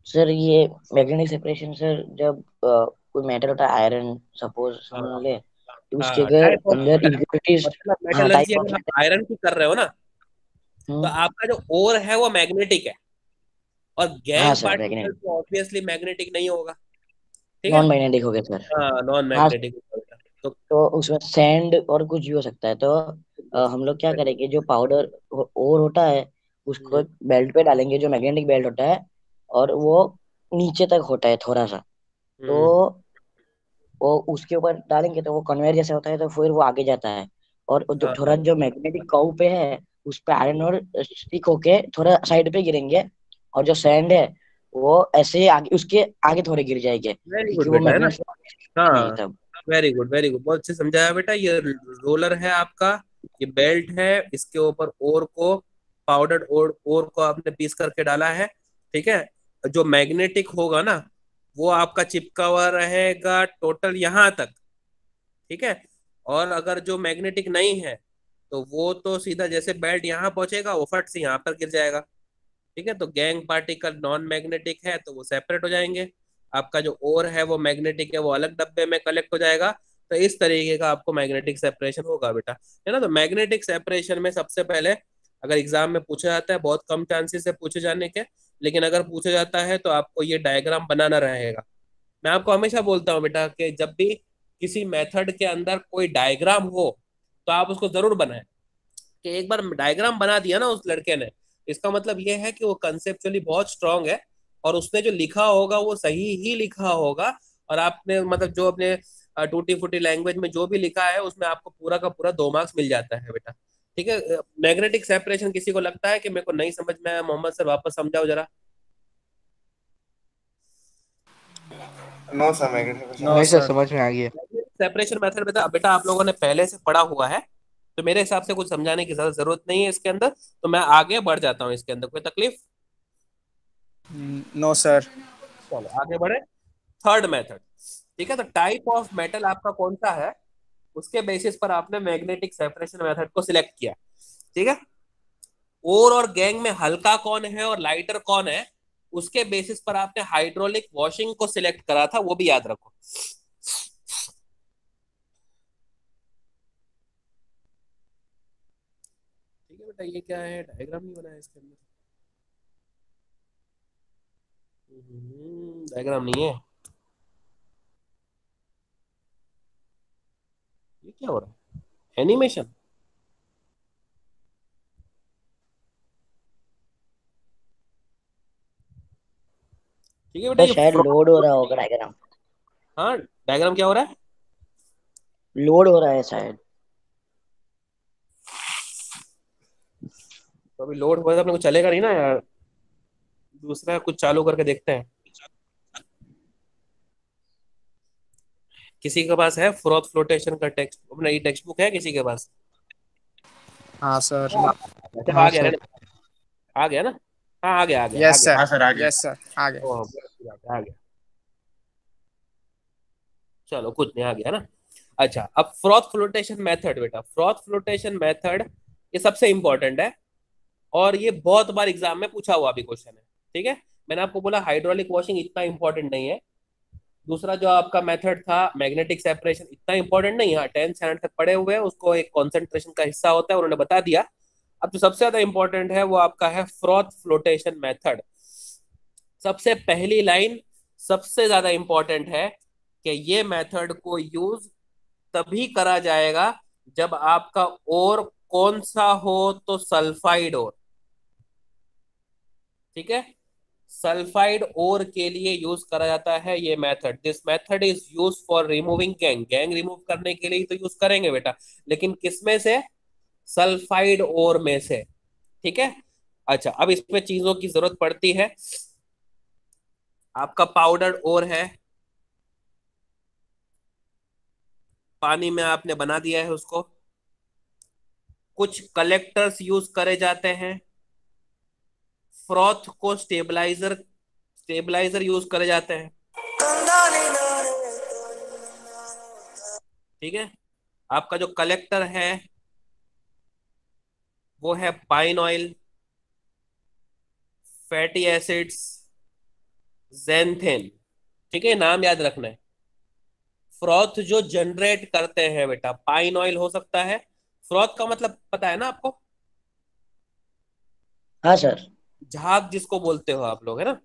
सर ये मैग्नेटिक सेपरेशन सर, जब कोई मेटल होता है आयरन सपोज हम हाँ ले, तो उसके हाँ, अगर टाइप ऑफ अंदर इम्प्योरिटीज। मतलब हाँ, मेटलर्जी, टाइप ऑफ अगर आप मेटल। आयरन की कर रहे हो ना, तो आपका जो ओर है वो मैग्नेटिक है, और हाँ गैंग सर, पार्टिकल मैग्नेटिक तो ऑब्वियसली मैग्नेटिक नहीं होगा, ठीक है। नॉन मैग्नेटिक हो गया सर। हाँ नॉन हाँ, मैग्नेटिक होगा तो। तो उसमें सैंड और कुछ भी हो सकता है, तो हम लोग क्या करेंगे, जो पाउडर और होता है उसको हम्म, एक बेल्ट पे डालेंगे, जो मैग्नेटिक बेल्ट होता है, और वो नीचे तक होता है थोड़ा सा। तो हम्म, वो उसके ऊपर डालेंगे तो वो कन्वेयर जैसा होता है, तो फिर वो आगे जाता है। और जो हाँ थोड़ा जो मैग्नेटिक कर्व पे है उस पे आयरन और स्टिक होके थोड़ा साइड पे गिरेंगे, और जो सैंड है वो ऐसे ही आगे, उसके आगे थोड़े गिर जाएंगे, वेरी क्योंकि गुड वो बेटा, है ना। मैग्नेट नहीं हाँ तब। वेरी गुड वेरी गुड, बहुत अच्छे समझाया बेटा। ये रोलर है आपका, ये बेल्ट है, इसके ऊपर ओर को, पाउडर्ड ओर को आपने पीस करके डाला है, ठीक है। जो मैग्नेटिक होगा ना, वो आपका चिपका हुआ रहेगा टोटल यहाँ तक, ठीक है। और अगर जो मैग्नेटिक नहीं है, तो वो तो सीधा जैसे बेल्ट यहाँ पहुंचेगा वो फट से यहाँ पर गिर जाएगा, ठीक है। तो गैंग पार्टिकल नॉन मैग्नेटिक है तो वो सेपरेट हो जाएंगे, आपका जो ओर है वो मैग्नेटिक है वो अलग डब्बे में कलेक्ट हो जाएगा। तो इस तरीके का आपको मैग्नेटिक सेपरेशन होगा बेटा, है ना। तो मैग्नेटिक सेपरेशन में सबसे पहले, अगर एग्जाम में पूछा जाता है, बहुत कम चांसेस है पूछे जाने के, लेकिन अगर पूछा जाता है तो आपको ये डायग्राम बनाना रहेगा। मैं आपको हमेशा बोलता हूँ बेटा कि जब भी किसी मेथड के अंदर कोई डायग्राम हो तो आप उसको जरूर बनाएं। कि एक बार डायग्राम बना दिया ना उस लड़के ने, इसका मतलब ये है कि वो कंसेप्चुअली बहुत स्ट्रांग है, और उसने जो लिखा होगा वो सही ही लिखा होगा। और आपने मतलब जो अपने टूटी फूटी लैंग्वेज में जो भी लिखा है उसमें आपको पूरा का पूरा 2 मार्क्स मिल जाता है बेटा, ठीक है। मैग्नेटिक सेपरेशन किसी को लगता है कि मेरे को नहीं समझ में आया, मोहम्मद सर वापस समझाओ जरा। नो सर, मैग्नेटिक नहीं सर, समझ में आ गया। सेपरेशन मेथड बेटा बेटा आप लोगों ने पहले से पढ़ा हुआ है, तो मेरे हिसाब से कुछ समझाने की ज्यादा जरूरत नहीं है इसके अंदर। तो मैं आगे बढ़ जाता हूँ, इसके अंदर कोई तकलीफ। No sir. चलो आगे बढ़े। थर्ड मेथड, ठीक है। तो टाइप ऑफ मेटल आपका कौन सा है, उसके बेसिस पर आपने मैग्नेटिक सेपरेशन मेथड को सिलेक्ट किया, ठीक है। ओर और गैंग में हल्का कौन है और लाइटर कौन है, उसके बेसिस पर आपने हाइड्रोलिक वॉशिंग को सिलेक्ट करा था, वो भी याद रखो। ठीक है बेटा, ये क्या है, डायग्राम नहीं बनाया इसके अंदर, डायग्राम नहीं है, ये क्या हो रहा है, एनिमेशन। ठीक है बेटा, सर ये शायद लोड हो रहा होगा डायग्राम। हाँ डायग्राम क्या हो रहा है, लोड हो रहा है शायद। तो अभी लोड हुआ तो अपने को चलेगा नहीं ना यार, दूसरा कुछ चालू करके देखते हैं। किसी के पास है फ्रॉथ फ्लोटेशन का टेक्स्ट, अपना ये टेक्स्ट बुक है किसी के पास। हाँ सर। अच्छा हाँ आ गया सर। रहने, आ गया ना। हाँ आ गया आ गया आ यस गया। सर। हाँ सर, आगे। यस सर, आ गए। ओ हाँ, बहुत अच्छी बात है, आ गया। चलो कुछ नहीं, आ गया ना। अच्छा अब फ्रॉथ फ्लोटेशन मेथड बेटा, फ्रॉथ फ्लोटेशन मेथड ये सबसे इंपॉर्टेंट है, और ये बहुत बार एग्जाम में पूछा हुआ भी क्वेश्चन है, ठीक है। मैंने आपको बोला हाइड्रोलिक वॉशिंग इतना इंपॉर्टेंट नहीं है, दूसरा जो आपका मेथड था मैग्नेटिक सेपरेशन इतना इंपॉर्टेंट नहीं है, 10th स्टैंडर्ड तक पढ़े हुए हैं, उसको एक कॉन्सेंट्रेशन का हिस्सा होता है, उन्होंने बता दिया। अब जो सबसे ज्यादा इंपॉर्टेंट है वो आपका है फ्रॉथ फ्लोटेशन मेथड। सबसे पहली लाइन सबसे ज्यादा इंपॉर्टेंट है कि ये मेथड को यूज तभी करा जाएगा जब आपका और कौन सा हो, तो सल्फाइड और, ठीक है। सल्फाइड ओर के लिए यूज करा जाता है ये method. This method is use for removing gang, gang remove करने के लिए ही तो यूज करेंगे बेटा, लेकिन किस में से, सल्फाइड ओर में से, ठीक है। अच्छा अब इसमें चीजों की जरूरत पड़ती है, आपका पाउडर ओर है, पानी में आपने बना दिया है उसको, कुछ कलेक्टर्स यूज करे जाते हैं, फ्रॉथ को स्टेबलाइजर यूज करे जाते हैं। ठीक है, आपका जो कलेक्टर है वो है पाइन ऑयल, फैटी एसिड्स, ज़ैंथेन। ठीक है, नाम याद रखना है। फ्रॉथ जो जनरेट करते हैं बेटा, पाइन ऑयल हो सकता है। फ्रॉथ का मतलब पता है ना आपको? हाँ सर। झाग जिसको बोलते हो आप लोग, है ना?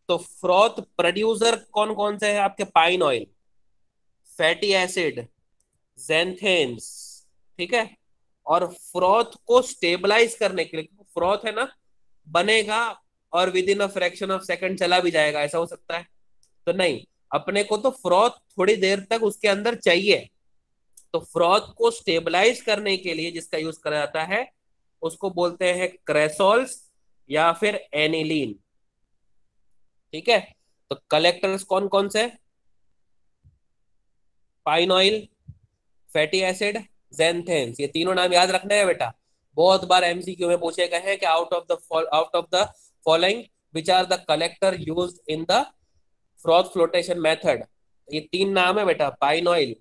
तो फ्रॉथ प्रोड्यूसर कौन कौन से हैं आपके? Pine oil, fatty acid, xanthates. ठीक है, और फ्रॉथ को स्टेबलाइज करने के लिए, फ्रॉथ है ना, बनेगा और with in a fraction of second चला भी जाएगा, ऐसा हो सकता है? तो नहीं, अपने को तो फ्रॉथ थोड़ी देर तक उसके अंदर चाहिए। तो फ्रॉथ को स्टेबलाइज करने के लिए जिसका यूज करा जाता है उसको बोलते हैं क्रेसोल्स या फिर एनिलीन। ठीक है, तो कलेक्टर्स कौन कौन से? Pine oil, fatty acid, xanthates. ये तीनों नाम याद रखना है बेटा। बहुत बार एमसीक्यू में पूछे गए हैं कि out of the following which are the collector used in the froth flotation method. ये तीन नाम है बेटा, पाइन ऑयल,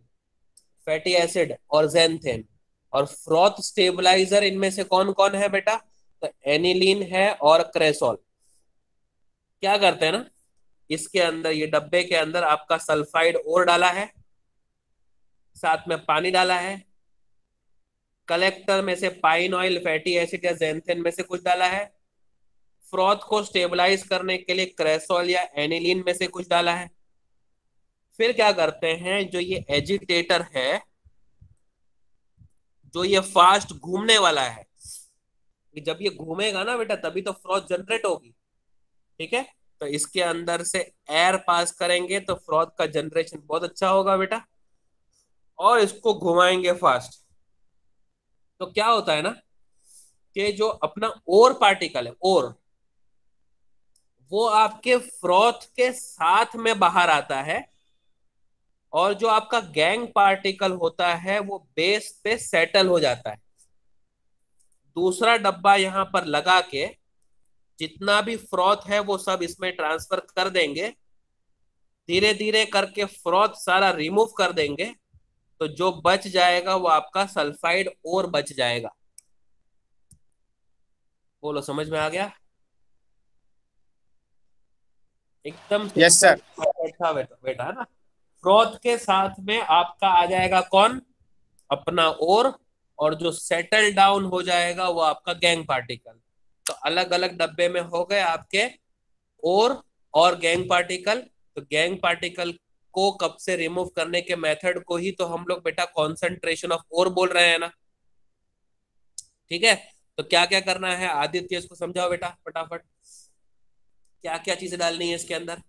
फैटी एसिड और ज़ैंथेन। और फ्रॉथ स्टेबलाइजर इनमें से कौन कौन है बेटा? तो एनिलीन है और क्रेसोल। क्या करते हैं ना, इसके अंदर, ये डब्बे के अंदर आपका सल्फाइड और डाला है, साथ में पानी डाला है, कलेक्टर में से पाइन ऑयल, फैटी एसिड या ज़ैंथेन में से कुछ डाला है, फ्रॉथ को स्टेबलाइज करने के लिए क्रेसोल या एनिलीन में से कुछ डाला है। फिर क्या करते हैं, जो ये एजिटेटर है, जो ये फास्ट घूमने वाला है, कि जब ये घूमेगा ना बेटा तभी तो फ्रॉथ जनरेट होगी। ठीक है, तो इसके अंदर से एयर पास करेंगे तो फ्रॉथ का जनरेशन बहुत अच्छा होगा बेटा। और इसको घुमाएंगे फास्ट, तो क्या होता है ना कि जो अपना ओर पार्टिकल है, ओर, वो आपके फ्रॉथ के साथ में बाहर आता है, और जो आपका गैंग पार्टिकल होता है वो बेस पे सेटल हो जाता है। दूसरा डब्बा यहां पर लगा के जितना भी फ्रॉथ है वो सब इसमें ट्रांसफर कर देंगे, धीरे धीरे करके फ्रॉथ सारा रिमूव कर देंगे, तो जो बच जाएगा वो आपका सल्फाइड और बच जाएगा। बोलो, समझ में आ गया? एकदम यस सर। अच्छा बेटा, बेटा है ना। फ्रॉथ के साथ में आपका आ जाएगा कौन? अपना और जो सेटल डाउन हो जाएगा वो आपका गैंग पार्टिकल। तो अलग अलग डब्बे में हो गए आपके और गैंग पार्टिकल। तो गैंग पार्टिकल को कब से रिमूव करने के मेथड को ही तो हम लोग बेटा कॉन्सेंट्रेशन ऑफ और बोल रहे हैं ना। ठीक है, तो क्या क्या करना है आदित्य, इसको समझाओ बेटा फटाफट। क्या क्या चीजें डालनी है इसके अंदर?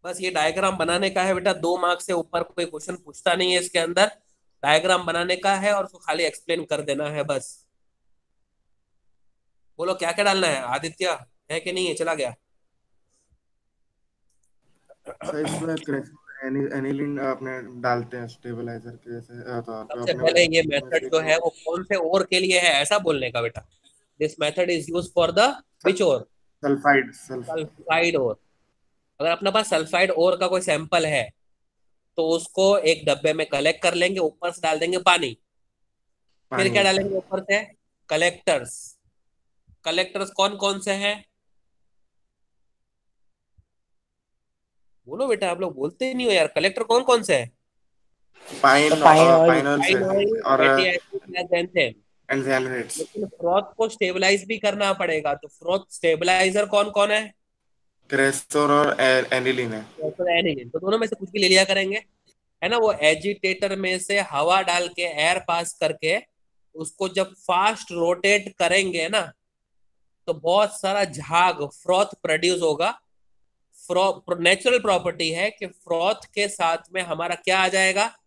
बस ये डायग्राम बनाने का है बेटा, 2 मार्क्स से ऊपर कोई क्वेश्चन पूछता नहीं है इसके अंदर। डायग्राम बनाने का है और उसको खाली एक्सप्लेन कर देना है बस। बोलो क्या क्या डालना है आदित्य, है कि नहीं है? चला गया। सर इसमें एनिलीन अपने डालते हैं स्टेबलाइजर के जैसे तौर पे सबसे अपने पहले ये मेथड जो है वो कौन से और के लिए है, ऐसा बोलने का बेटा। This method is use for the which ore? Sulphide sulphide और। अगर अपने पास सल्फाइड और का कोई सैंपल है तो उसको एक डब्बे में कलेक्ट कर लेंगे, ऊपर से डाल देंगे पानी। फिर क्या पानी। डालेंगे ऊपर से? कलेक्टर्स। कलेक्टर्स कौन कौन से हैं? बोलो बेटा, आप लोग बोलते ही नहीं हो यार। कलेक्टर कौन कौन से हैं? Pine pine oil. पाइनल से पाइन ऑयल, और फैटी एसिड या ज़ैंथेन। एंजाइमेट्स। लेकिन फ्रॉथ को स्टेबलाइज भी करना पड़ेगा, तो फ्रॉथ स्टेबलाइजर कौन कौन है? क्रेस्टोर और एनिलीन है। तो दोनों में से कुछ भी ले लिया करेंगे, है ना। वो एजिटेटर में से हवा डाल के, एयर पास करके उसको जब फास्ट रोटेट करेंगे ना तो बहुत सारा झाग, फ्रॉथ प्रोड्यूस होगा। नेचुरल प्रॉपर्टी है कि फ्रॉथ के साथ में हमारा क्या आ जाएगा?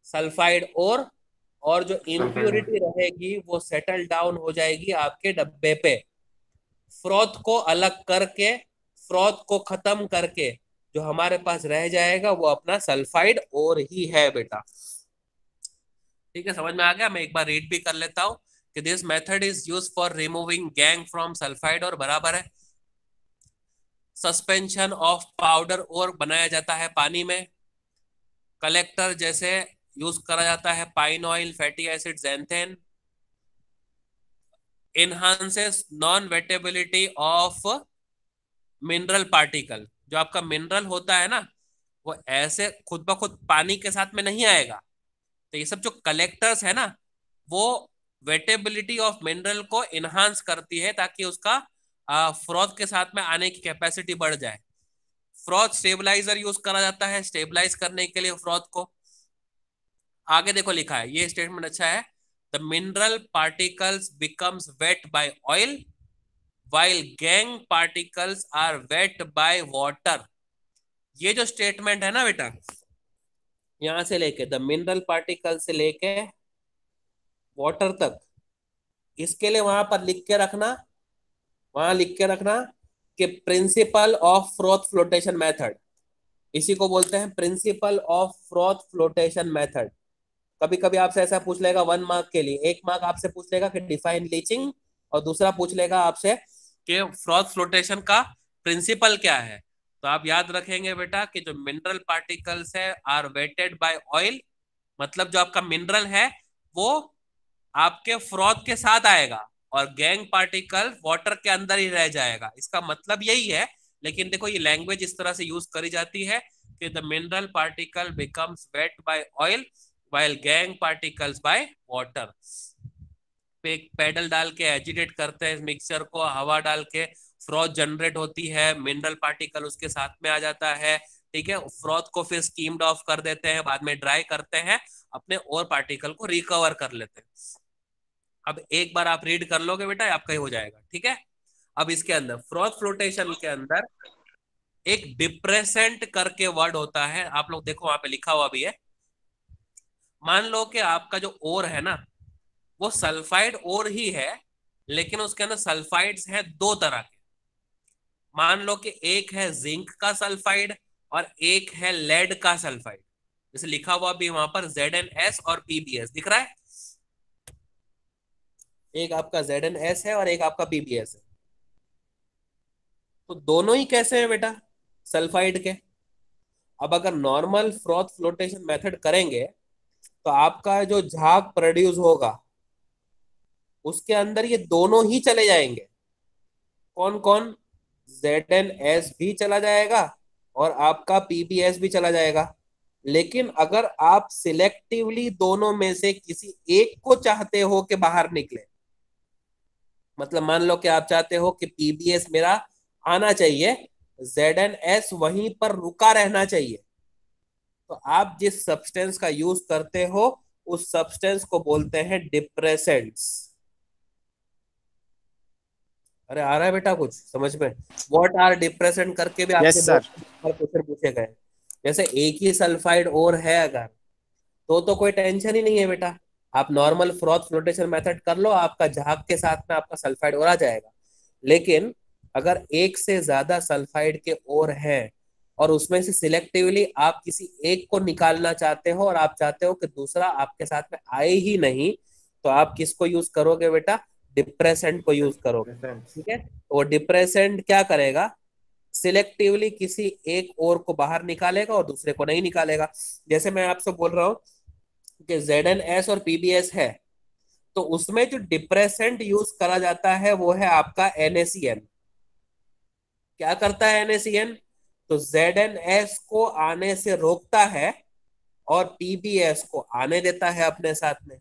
सल्फाइड और जो इम्प्योरिटी रहेगी वो सेटल डाउन हो जाएगी आपके डब्बे पे। फ्रॉथ को अलग करके, फ्रॉथ को खत्म करके जो हमारे पास रह जाएगा वो अपना सल्फाइड और ही है बेटा। ठीक है, समझ में आ गया। मैं एक बार रीड भी कर लेता हूँ कि this method is use for removing gang from sulphide और बराबर है। सस्पेंशन ऑफ पाउडर और बनाया जाता है पानी में। कलेक्टर जैसे यूज करा जाता है pine oil, fatty acid, xanthan। Enhances non wettability of mineral particle. जो आपका मिनरल होता है ना, वो ऐसे खुद ब खुद पानी के साथ में नहीं आएगा। तो ये सब जो कलेक्टर्स है ना, वो वेटेबिलिटी ऑफ मिनरल को इनहांस करती है ताकि उसका फ्रॉथ के साथ में आने की कैपेसिटी बढ़ जाए। फ्रॉथ स्टेबलाइजर यूज करा जाता है स्टेबलाइज करने के लिए फ्रॉथ को। आगे देखो लिखा है, ये स्टेटमेंट अच्छा है। The mineral particles becomes weight by oil while gang particles are wet by water। ये जो स्टेटमेंट है ना बेटा, यहां से लेके द मिनरल पार्टिकल से लेके वाटर तक, इसके लिए वहां पर लिख के रखना, वहां लिख के रखना कि principle of froth flotation method. इसी को बोलते हैं principle of froth flotation method. कभी कभी आपसे ऐसा पूछ लेगा 1 मार्क के लिए, 1 मार्क आपसे पूछ लेगा कि डिफाइन लीचिंग, और दूसरा पूछ लेगा आपसे कि फ्रॉथ फ्लोटेशन का प्रिंसिपल क्या है। तो आप याद रखेंगे बेटा कि जो मिनरल पार्टिकल्स है आर वेटेड बाय ऑयल, मतलब जो आपका मिनरल है वो आपके फ्रॉथ के साथ आएगा और गैंग पार्टिकल वाटर के अंदर ही रह जाएगा। इसका मतलब यही है, लेकिन देखो ये लैंग्वेज इस तरह से यूज करी जाती है कि the mineral particle becomes weight by oil while gang particles by water। Pedal डाल के एजिटेट करते हैं इस मिक्सचर को, हवा डाल के फ्रॉथ जनरेट होती है, मिनरल पार्टिकल उसके साथ में आ जाता है। ठीक है, फ्रॉथ को फिर स्कीम्ड ऑफ कर देते हैं, बाद में ड्राई करते हैं, अपने और पार्टिकल को रिकवर कर लेते हैं। अब एक बार आप रीड कर लोगे बेटा, आपका ही हो जाएगा। ठीक है, अब इसके अंदर फ्रॉथ फ्लोटेशन के अंदर एक डिप्रेसेंट करके वर्ड होता है, आप लोग देखो वहां पे लिखा हुआ भी है। मान लो कि आपका जो ओर है ना, वो सल्फाइड ओर ही है, लेकिन उसके अंदर सल्फाइड्स हैं 2 तरह के। मान लो कि एक है जिंक का सल्फाइड और एक है लेड का सल्फाइड। जैसे लिखा हुआ भी वहां पर ZnS और PbS दिख रहा है। एक आपका ZnS है और एक आपका PbS है। तो दोनों ही कैसे हैं बेटा? सल्फाइड के। अब अगर नॉर्मल फ्रॉथ फ्लोटेशन मेथड करेंगे तो आपका जो झाग प्रोड्यूस होगा उसके अंदर ये दोनों ही चले जाएंगे। कौन कौन? ZnS भी चला जाएगा और आपका PbS भी चला जाएगा। लेकिन अगर आप सिलेक्टिवली दोनों में से किसी एक को चाहते हो कि बाहर निकले, मतलब मान लो कि आप चाहते हो कि PbS मेरा आना चाहिए, ZnS वहीं पर रुका रहना चाहिए, तो आप जिस सब्सटेंस का यूज करते हो उस सब्सटेंस को बोलते हैं डिप्रेसेंट्स। अरे आ रहा है बेटा कुछ समझ में? व्हाट आर डिप्रेसेंट करके भी आपके यस सर। क्वेश्चन पूछे गए। जैसे एक ही सल्फाइड और है अगर, तो कोई टेंशन ही नहीं है बेटा, आप नॉर्मल फ्रॉथ फ्लोटेशन मेथड कर लो, आपका झाग के साथ में आपका सल्फाइड और आ जाएगा। लेकिन अगर एक से ज्यादा सल्फाइड के और हैं और उसमें से सिलेक्टिवली आप किसी एक को निकालना चाहते हो और आप चाहते हो कि दूसरा आपके साथ में आए ही नहीं, तो आप किसको यूज करोगे बेटा? डिप्रेसेंट को यूज करोगे। ठीक है, तो वो डिप्रेसेंट क्या करेगा? सिलेक्टिवली किसी एक और को बाहर निकालेगा और दूसरे को नहीं निकालेगा। जैसे मैं आपसे बोल रहा हूं कि ZnS और PbS है, तो उसमें जो डिप्रेसेंट यूज करा जाता है वो है आपका NaCN। क्या करता है NaCN? तो ZnS को आने से रोकता है और PbS को आने देता है अपने साथ में।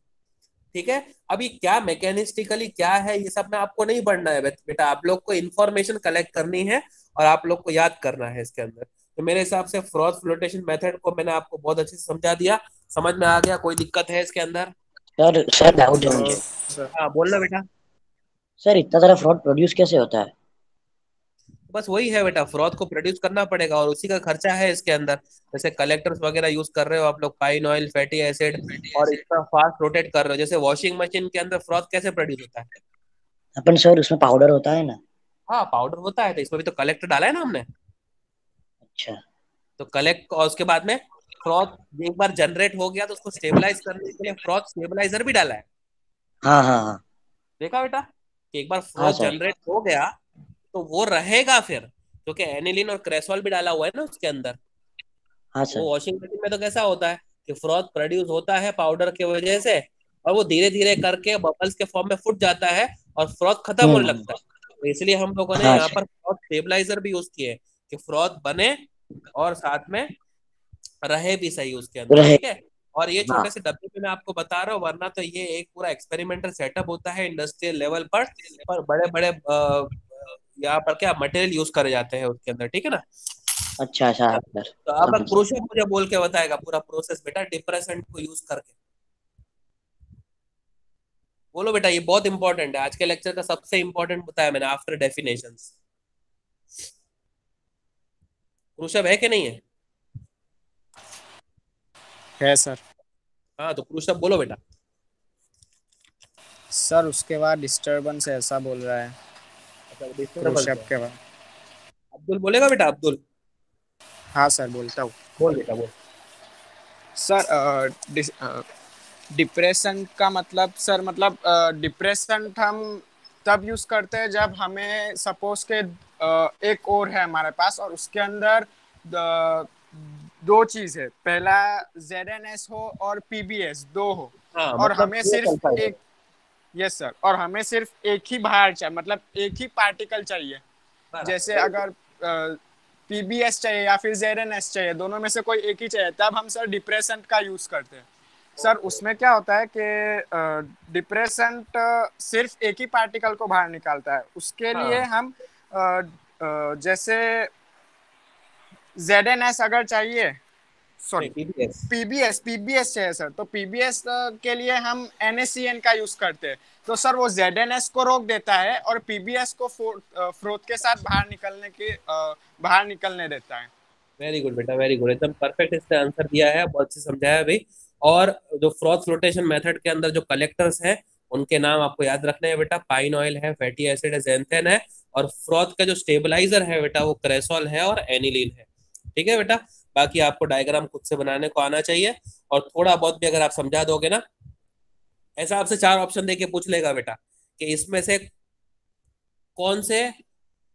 ठीक है, अभी क्या मैकेनिस्टिकली क्या है ये सब में आपको नहीं पढ़ना है बेटा, आप लोग को इंफॉर्मेशन कलेक्ट करनी है और आप लोग को याद करना है इसके अंदर। तो मेरे हिसाब से फ्रॉथ फ्लोटेशन मेथड को मैंने आपको बहुत अच्छे से समझा दिया, समझ में आ गया? कोई दिक्कत है इसके अंदर? सर डाउट है मुझे। हाँ बोलना बेटा। सर इतना सारा फ्रॉड प्रोड्यूस कैसे होता है? बस वही है बेटा, फ्रॉथ को प्रोड्यूस करना पड़ेगा और उसी का खर्चा है इसके अंदर। जैसे कलेक्टर्स वगैरह यूज कर रहे हो आप लोग, पाइन ऑयल, फैटी एसिड, और इतना फास्ट रोटेट कर रहे हो। जैसे वॉशिंग मशीन के अंदर फ्रॉथ कैसे प्रोड्यूस होता है? अपन सर उसमें पाउडर होता है ना? हाँ पाउडर होता है, तो इसमें भी तो कलेक्टर डाला है ना हमने। अच्छा। तो कलेक्ट, और उसके बाद में फ्रॉथ एक बार जनरेट हो गया तो उसको स्टेबलाइज करने के लिए फ्रॉथ स्टेबलाइजर भी डाला है। हाँ हाँ हाँ देखा बेटा कि एक बार हाँ फ्रॉथ सर। जनरेट हो गया तो वो रहेगा फिर, क्योंकि एनिलीन और क्रेसोल भी डाला हुआ है ना उसके अंदर। हाँ वो सर। वॉशिंग मशीन में तो कैसा होता है कि फ्रॉथ प्रोड्यूस होता है पाउडर की वजह से, और वो धीरे धीरे करके बबल्स के फॉर्म में फुट जाता है और फ्रॉथ खत्म होने हम्म। लगता है। तो इसलिए हम लोगों ने हाँ यहाँ सर। पर फ्रॉथ स्टेबलाइजर भी यूज किए कि फ्रॉथ बने और साथ में रहे भी सही उसके अंदर, रहे। ठीक है। और ये हाँ छोटे से डब्बे में मैं आपको बता रहा हूँ, वरना तो ये एक पूरा एक्सपेरिमेंटल सेटअप होता है इंडस्ट्रियल लेवल पर बड़े बड़े यहाँ पर क्या मटेरियल यूज करे जाते हैं उसके अंदर, ठीक है ना। अच्छा अच्छा सर। तो अब समझ गया। क्रूशल मुझे बोल के बताएगा पूरा प्रोसेस बेटा डिप्रेसेंट को यूज करके। बोलो बेटा, ये बहुत इंपॉर्टेंट है, आज के लेक्चर का सबसे इंपॉर्टेंट बताया मैंने आफ्टर डेफिनेशंस। क्रूशल है कि नहीं है? है सर। हाँ तो क्रूशल बोलो बेटा। सर उसके बाद डिस्टरबेंस ऐसा बोल रहा है अच्छा डिस्टर्बेंस क्रूशअप है। के बाद। अब्दुल बोलेगा बेटा, अब्दुल हाँ सर बोलता हूँ। बोल बेटा बोल। सर डिप्रेशन का मतलब सर मतलब डिप्रेशन हम तब यूज करते हैं जब हमें सपोज के एक और है हमारे पास और उसके अंदर दो चीज है, पहला ZNS हो और PBS दो हो हाँ और मतलब हमें पूरा सिर्फ सल्फाइड है। एक, यस सर, और हमें सिर्फ एक ही बाहर चाहिए, मतलब एक ही पार्टिकल चाहिए। जैसे बराबर। अगर PBS चाहिए या फिर ZNS चाहिए, दोनों में से कोई एक ही चाहिए, तब हम सर डिप्रेशन का यूज करते हैं। सर उसमें क्या होता है कि डिप्रेशन सिर्फ एक ही पार्टिकल को बाहर निकालता है। उसके लिए हाँ हम जैसे ZNS अगर चाहिए, सॉरी नहीं पीबीएस। पीबीएस चाहिए सर, तो पीबीएस के लिए हम NaCN का यूज करते हैं। तो सर वो ZNS को रोक देता है और पीबीएस को फ्रोथ के साथ बाहर निकलने देता है। वेरी गुड बेटा, वेरी गुड, एकदम परफेक्ट इसने आंसर दिया है, बहुत अच्छे समझाया भाई। और जो फ्रॉथ फ्लोटेशन मेथड के अंदर जो कलेक्टर्स हैं उनके नाम आपको याद रखने हैं बेटा, पाइन ऑयल है, फैटी एसिड है, ज़ैंथेन है, और फ्रॉथ का जो स्टेबलाइजर है बेटा वो क्रेसोल है और एनिलीन है, ठीक है बेटा। बाकी आपको डायग्राम खुद से बनाने को आना चाहिए, और थोड़ा बहुत भी अगर आप समझा दोगे ना, ऐसा आपसे चार ऑप्शन देके पूछ लेगा बेटा कि इसमें से कौन से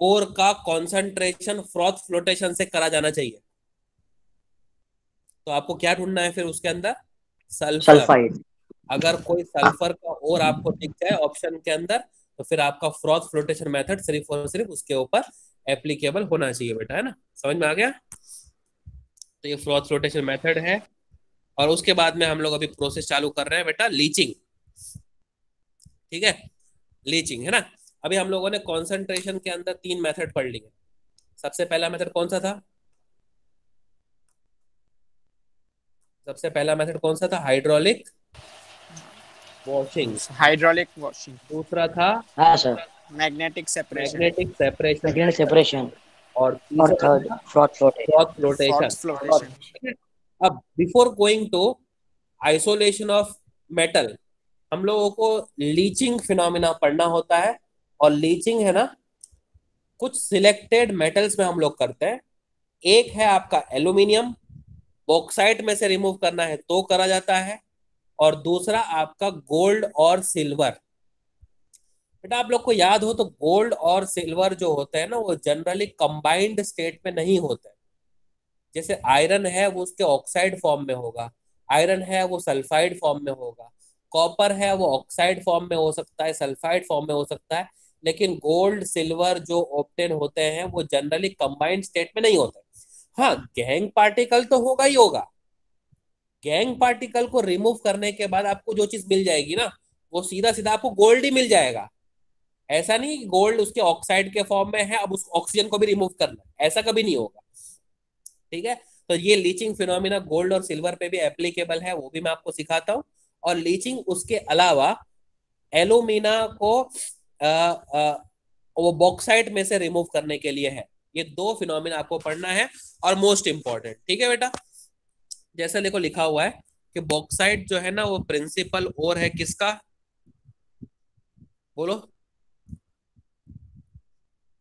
कोर का कॉन्सेंट्रेशन फ्रॉथ फ्लोटेशन से करा जाना चाहिए, तो आपको क्या ढूंढना है फिर उसके अंदर, सल्फर। सल्फाइड। अगर कोई सल्फर का और आपको दिख जाए ऑप्शन के अंदर, तो फिर आपका फ्रॉथ फ्लोटेशन मेथड सिर्फ और सिर्फ उसके ऊपर एप्लीकेबल होना चाहिए बेटा, है ना, समझ में आ गया। तो ये फ्रॉथ फ्लोटेशन मेथड है, और उसके बाद में हम लोग अभी प्रोसेस चालू कर रहे हैं बेटा, लीचिंग, ठीक है, लीचिंग है ना। अभी हम लोगों ने कॉन्सेंट्रेशन के अंदर तीन मेथड पढ़ लिए। सबसे पहला मेथड कौन सा था? सबसे पहला मेथड कौन सा था? Hydraulic washing. Hydraulic washing. दूसरा था हाँ sir. Magnetic separation. Magnetic separation. Magnetic separation. और और तीसरा थर्ड था froth flotation. Froth flotation. Froth flotation. अब before going to isolation of metal, हम लोगों को लीचिंग फिनोमिना पढ़ना होता है, और लीचिंग है ना कुछ सिलेक्टेड मेटल्स में हम लोग करते हैं। एक है आपका एल्यूमिनियम, बॉक्साइट में से रिमूव करना है तो करा जाता है, और दूसरा आपका गोल्ड और सिल्वर। बेटा आप लोग को याद हो तो गोल्ड और सिल्वर जो होते हैं ना वो जनरली कंबाइंड स्टेट में नहीं होते। जैसे आयरन है वो उसके ऑक्साइड फॉर्म में होगा, आयरन है वो सल्फाइड फॉर्म में होगा, कॉपर है वो ऑक्साइड फॉर्म में हो सकता है, सल्फाइड फॉर्म में हो सकता है, लेकिन गोल्ड सिल्वर जो ऑप्टेन होते हैं वो जनरली कंबाइंड स्टेट में नहीं होते। हाँ गैंग पार्टिकल तो होगा ही होगा, गैंग पार्टिकल को रिमूव करने के बाद आपको जो चीज मिल जाएगी ना वो सीधा सीधा आपको गोल्ड ही मिल जाएगा। ऐसा नहीं कि गोल्ड उसके ऑक्साइड के फॉर्म में है अब उस ऑक्सीजन को भी रिमूव करना है, ऐसा कभी नहीं होगा, ठीक है। तो ये लीचिंग फिनोमिना गोल्ड और सिल्वर पे भी एप्लीकेबल है, वो भी मैं आपको सिखाता हूँ। और लीचिंग उसके अलावा एलुमिना को वो बॉक्साइट में से रिमूव करने के लिए है। ये दो फिनोमिना आपको पढ़ना है, और मोस्ट इंपॉर्टेंट, ठीक है बेटा। जैसे देखो लिखा हुआ है कि बॉक्साइट जो है ना वो प्रिंसिपल ओर है किसका, बोलो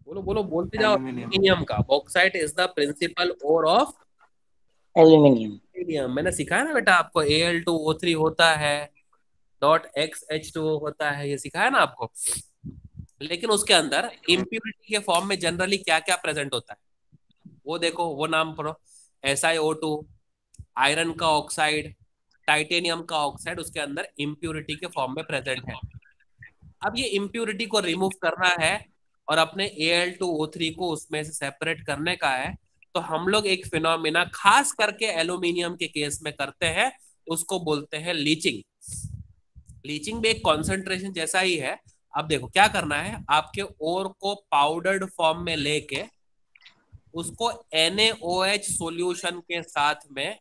बोलो बोलो, बोलते जाओ। एल्यूमिनियम। एल्यूमिनियम का। Bauxite is the principal ore of aluminium. मैंने सिखाया ना बेटा आपको, Al2O3 होता है, .XH2O होता है, ये सिखाया ना आपको। लेकिन उसके अंदर इम्प्यूरिटी के फॉर्म में जनरली क्या क्या प्रेजेंट होता है वो देखो, वो नाम पढ़ो। SiO2, आयरन का ऑक्साइड, टाइटेनियम का ऑक्साइड उसके अंदर इम्प्यूरिटी के फॉर्म में प्रेजेंट है। अब ये इम्प्यूरिटी को रिमूव करना है और अपने Al2O3 को उसमें से सेपरेट करने का है, तो हम लोग एक फिनोमिना खास करके एल्यूमिनियम के केस में करते हैं, उसको बोलते हैं लीचिंग। लीचिंग भी एक कॉन्सेंट्रेशन जैसा ही है। अब देखो क्या करना है, आपके ओर को पाउडर्ड फॉर्म में लेके उसको NaOH सॉल्यूशन के साथ में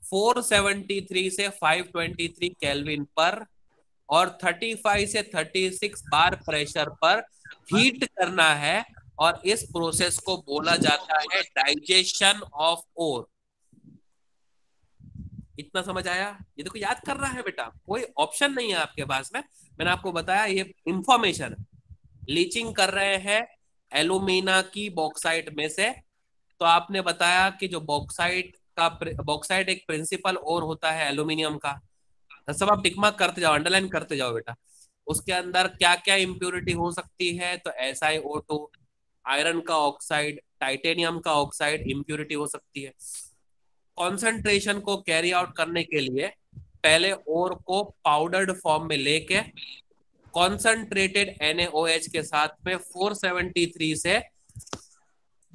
473 से 523 केल्विन पर और 35 से 36 बार प्रेशर पर हीट करना है, और इस प्रोसेस को बोला जाता है डाइजेशन ऑफ ओर। इतना समझ आया? ये देखो याद करना है बेटा, कोई ऑप्शन नहीं है आपके पास में। मैंने आपको बताया ये इंफॉर्मेशन। लीचिंग कर रहे हैं एल्यूमिना की बॉक्साइट में से, तो आपने बताया कि जो बॉक्साइट एक प्रिंसिपल ओर होता है एल्यूमिनियम का। सब आप टिक मार्क करते जाओ, अंडरलाइन करते जाओ बेटा। उसके अंदर क्या क्या इंप्योरिटी हो सकती है, तो SiO2, आयरन का ऑक्साइड, टाइटेनियम का ऑक्साइड इंप्योरिटी हो सकती है। कॉन्सेंट्रेशन को कैरी आउट करने के लिए पहले ओर को पाउडर्ड फॉर्म में लेके कॉन्सेंट्रेटेड NaOH के साथ में 473 से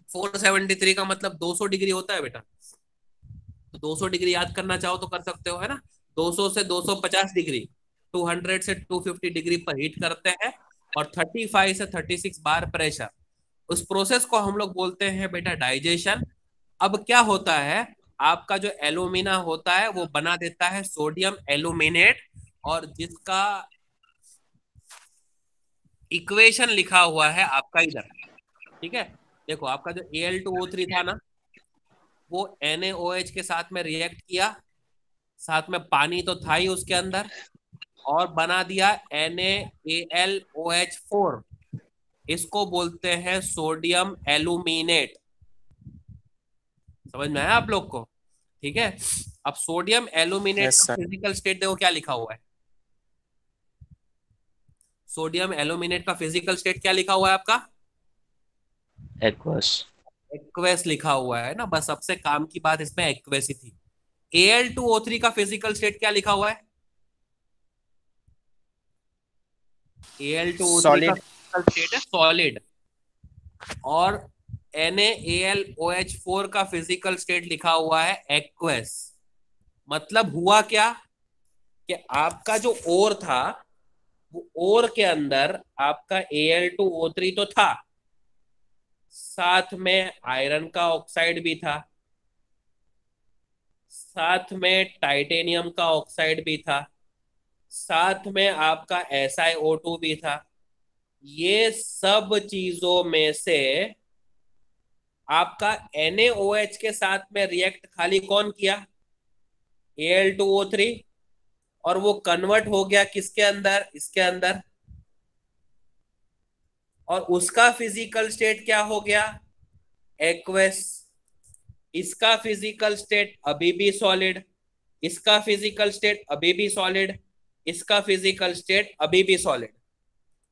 473 का मतलब 200 डिग्री होता है बेटा, तो 200 डिग्री याद करना चाहो तो कर सकते हो, है ना। 200 से 250 डिग्री, 200 से 250 डिग्री पर हीट करते हैं और 35 से 36 बार प्रेशर। उस प्रोसेस को हम लोग बोलते हैं बेटा डाइजेशन। अब क्या होता है, आपका जो एल्यूमिना होता है वो बना देता है सोडियम एल्यूमिनेट, और जिसका इक्वेशन लिखा हुआ है आपका इधर, ठीक है। देखो आपका जो Al2O3 था ना, वो NaOH के साथ में रिएक्ट किया, साथ में पानी तो था ही उसके अंदर, और बना दिया NaAlOH4। इसको बोलते हैं सोडियम एल्यूमिनेट। समझ में आया आप लोग को? ठीक है। अब सोडियम एल्यूमिनेट Yes, का sir. फिजिकल स्टेट देखो क्या लिखा हुआ है। सोडियम एल्यूमिनेट का फिजिकल स्टेट क्या लिखा हुआ है आपका? एक्वस। एक्वेस लिखा हुआ है ना, बस सबसे काम की बात इसमें एक्वेस ही थी। Al2O3 का फिजिकल स्टेट क्या लिखा हुआ है? Al2O3 का Solid. फिजिकल स्टेट है सॉलिड, और NaAlOH4 का फिजिकल स्टेट लिखा हुआ है एक्वेस। मतलब हुआ क्या कि आपका जो ओर था, वो ओर के अंदर आपका Al2O3 तो था, साथ में आयरन का ऑक्साइड भी था, साथ में टाइटेनियम का ऑक्साइड भी था, साथ में आपका SiO2 भी था। ये सब चीजों में से आपका NaOH के साथ में रिएक्ट खाली कौन किया? Al2O3, और वो कन्वर्ट हो गया किसके अंदर? इसके अंदर। और उसका फिजिकल स्टेट क्या हो गया? एक्वेस। इसका फिजिकल स्टेट अभी भी सॉलिड, इसका फिजिकल स्टेट अभी भी सॉलिड, इसका फिजिकल स्टेट अभी भी सॉलिड।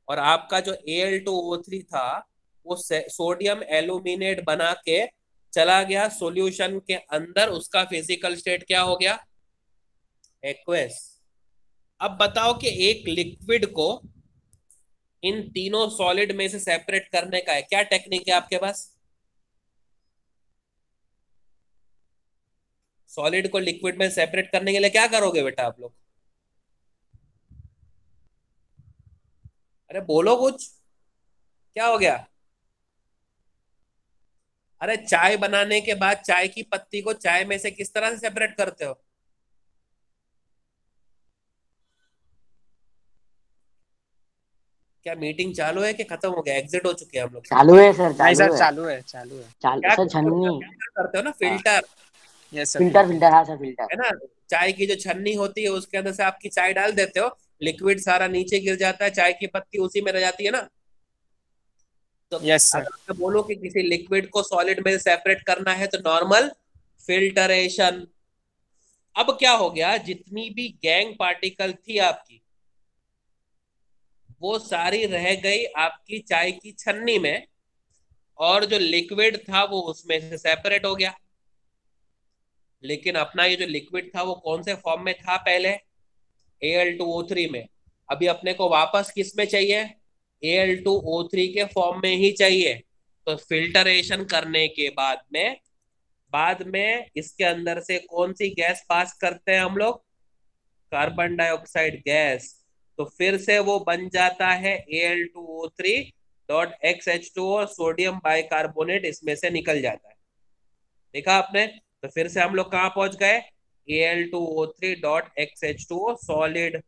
और आपका जो Al2O3 था वो सोडियम एल्यूमिनेट बना के चला गया सॉल्यूशन के अंदर, उसका फिजिकल स्टेट क्या हो गया? एक्वेस। अब बताओ कि एक लिक्विड को इन तीनों सॉलिड में से सेपरेट करने का है, क्या टेक्निक है आपके पास? सॉलिड को लिक्विड में सेपरेट करने के लिए क्या करोगे बेटा आप लोग? अरे बोलो कुछ, क्या हो गया? अरे चाय बनाने के बाद चाय की पत्ती को चाय में से किस तरह से सेपरेट करते हो? क्या मीटिंग चालू है कि खत्म हो गया? एग्जिट हो चुके हैं हम लोग? चालू है सर, नहीं चालू सर, है। चालू है, चालू है. चालू क्या सर, छन्नी। करते हो ना, filter, Yes, sir. Filter, filter, हाँ सर, फिल्टर। है ना। चाय की जो छन्नी होती है उसके अंदर से आपकी चाय डाल देते हो, लिक्विड सारा नीचे गिर जाता है, चाय की पत्ती उसी में रह जाती है ना। तो Yes, sir. अगर मैं बोलूं कि किसी लिक्विड को सॉलिड में सेपरेट करना है तो नॉर्मल फिल्टरेशन। अब क्या हो गया, जितनी भी गैंग पार्टिकल थी आपकी वो सारी रह गई आपकी चाय की छन्नी में, और जो लिक्विड था वो उसमें से सेपरेट हो गया। लेकिन अपना ये जो लिक्विड था वो कौन से फॉर्म में था पहले, Al2O3 में। अभी अपने को वापस किस में चाहिए, Al2O3 के फॉर्म में ही चाहिए। तो फिल्टरेशन करने के बाद में इसके अंदर से कौन सी गैस पास करते हैं हम लोग, कार्बन डाइऑक्साइड गैस। तो फिर से वो बन जाता है Al2O3.XH2 और सोडियम बाइकार्बोनेट इसमें से निकल जाता है। देखा आपने। तो फिर से हम लोग कहाँ पहुंच गए, Al2O3.XH2O सॉलिड।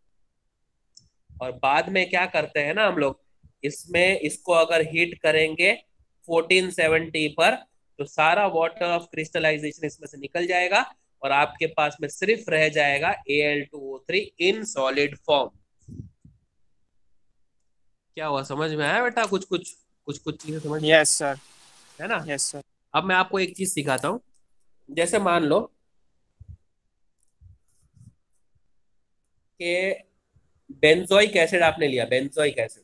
और बाद में क्या करते हैं ना हम लोग, इसमें इसको अगर हीट करेंगे 1470 पर, तो सारा वाटर ऑफ क्रिस्टलाइजेशन इसमें से निकल जाएगा और आपके पास में सिर्फ रह जाएगा Al2O3 इन सॉलिड फॉर्म। क्या हुआ, समझ में आया बेटा? कुछ कुछ चीजें समझ में यस सर। है ना। Yes sir. अब मैं आपको एक चीज सिखाता हूँ। जैसे मान लो कि बेंजोइक एसिड आपने लिया, बेंजोइक एसिड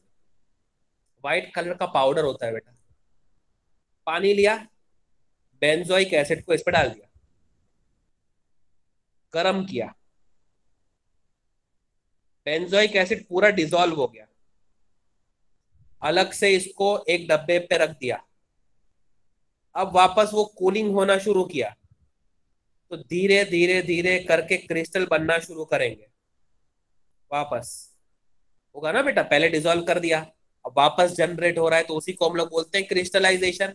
व्हाइट कलर का पाउडर होता है बेटा। पानी लिया, बेंजोइक एसिड को इस पर डाल दिया, गर्म किया, बेंजोइक एसिड पूरा डिसॉल्व हो गया। अलग से इसको एक डब्बे पे रख दिया। अब वापस वो कूलिंग होना शुरू किया, तो धीरे धीरे धीरे करके क्रिस्टल बनना शुरू करेंगे। वापस होगा ना बेटा, पहले डिसॉल्व कर दिया, अब वापस जनरेट हो रहा है, तो उसी को हम लोग बोलते हैं क्रिस्टलाइजेशन।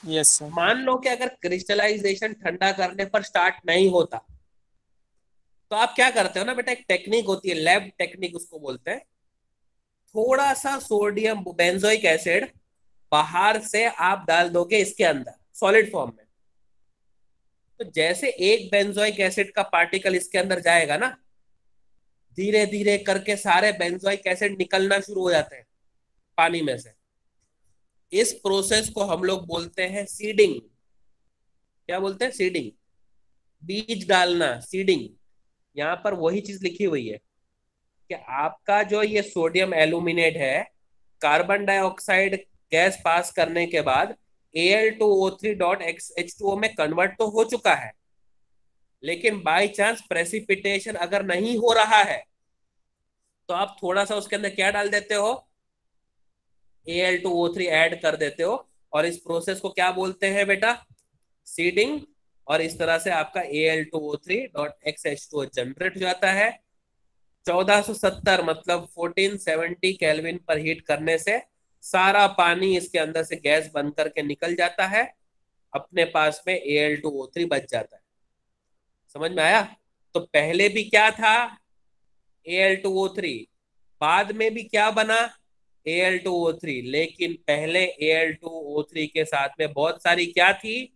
Yes sir. मान लो कि अगर क्रिस्टलाइजेशन ठंडा करने पर स्टार्ट नहीं होता, तो आप क्या करते हो ना बेटा, एक टेक्निक होती है, लैब टेक्निक उसको बोलते हैं। थोड़ा सा सोडियम बेंजोइक एसिड बाहर से आप डाल दोगे इसके अंदर सॉलिड फॉर्म में। तो जैसे एक बेंजोइक एसिड का पार्टिकल इसके अंदर जाएगा ना, धीरे धीरे करके सारे बेंजोइक एसिड निकलना शुरू हो जाते हैं पानी में से। इस प्रोसेस को हम लोग बोलते हैं सीडिंग। क्या बोलते हैं, सीडिंग, बीज डालना, सीडिंग। यहाँ पर वही चीज लिखी हुई है कि आपका जो ये सोडियम एल्यूमिनेट है, कार्बन डाइऑक्साइड गैस पास करने के बाद Al2O3.XH2O में कन्वर्ट तो हो चुका है, लेकिन बाय चांस प्रेसिपिटेशन अगर नहीं हो रहा है तो आप थोड़ा सा उसके अंदर क्या डाल देते हो, Al2O3 ऐड कर देते हो, और इस प्रोसेस को क्या बोलते हैं बेटा, सीडिंग। और इस तरह से आपका Al2O3.XH2O जनरेट हो जाता है। 1470 मतलब 1470 केल्विन पर हीट करने से सारा पानी इसके अंदर से गैस बन करके निकल जाता है, अपने पास में Al2O3 बच जाता है। समझ में आया। तो पहले भी क्या था, Al2O3, बाद में भी क्या बना, Al2O3, लेकिन पहले Al2O3 के साथ में बहुत सारी क्या थी,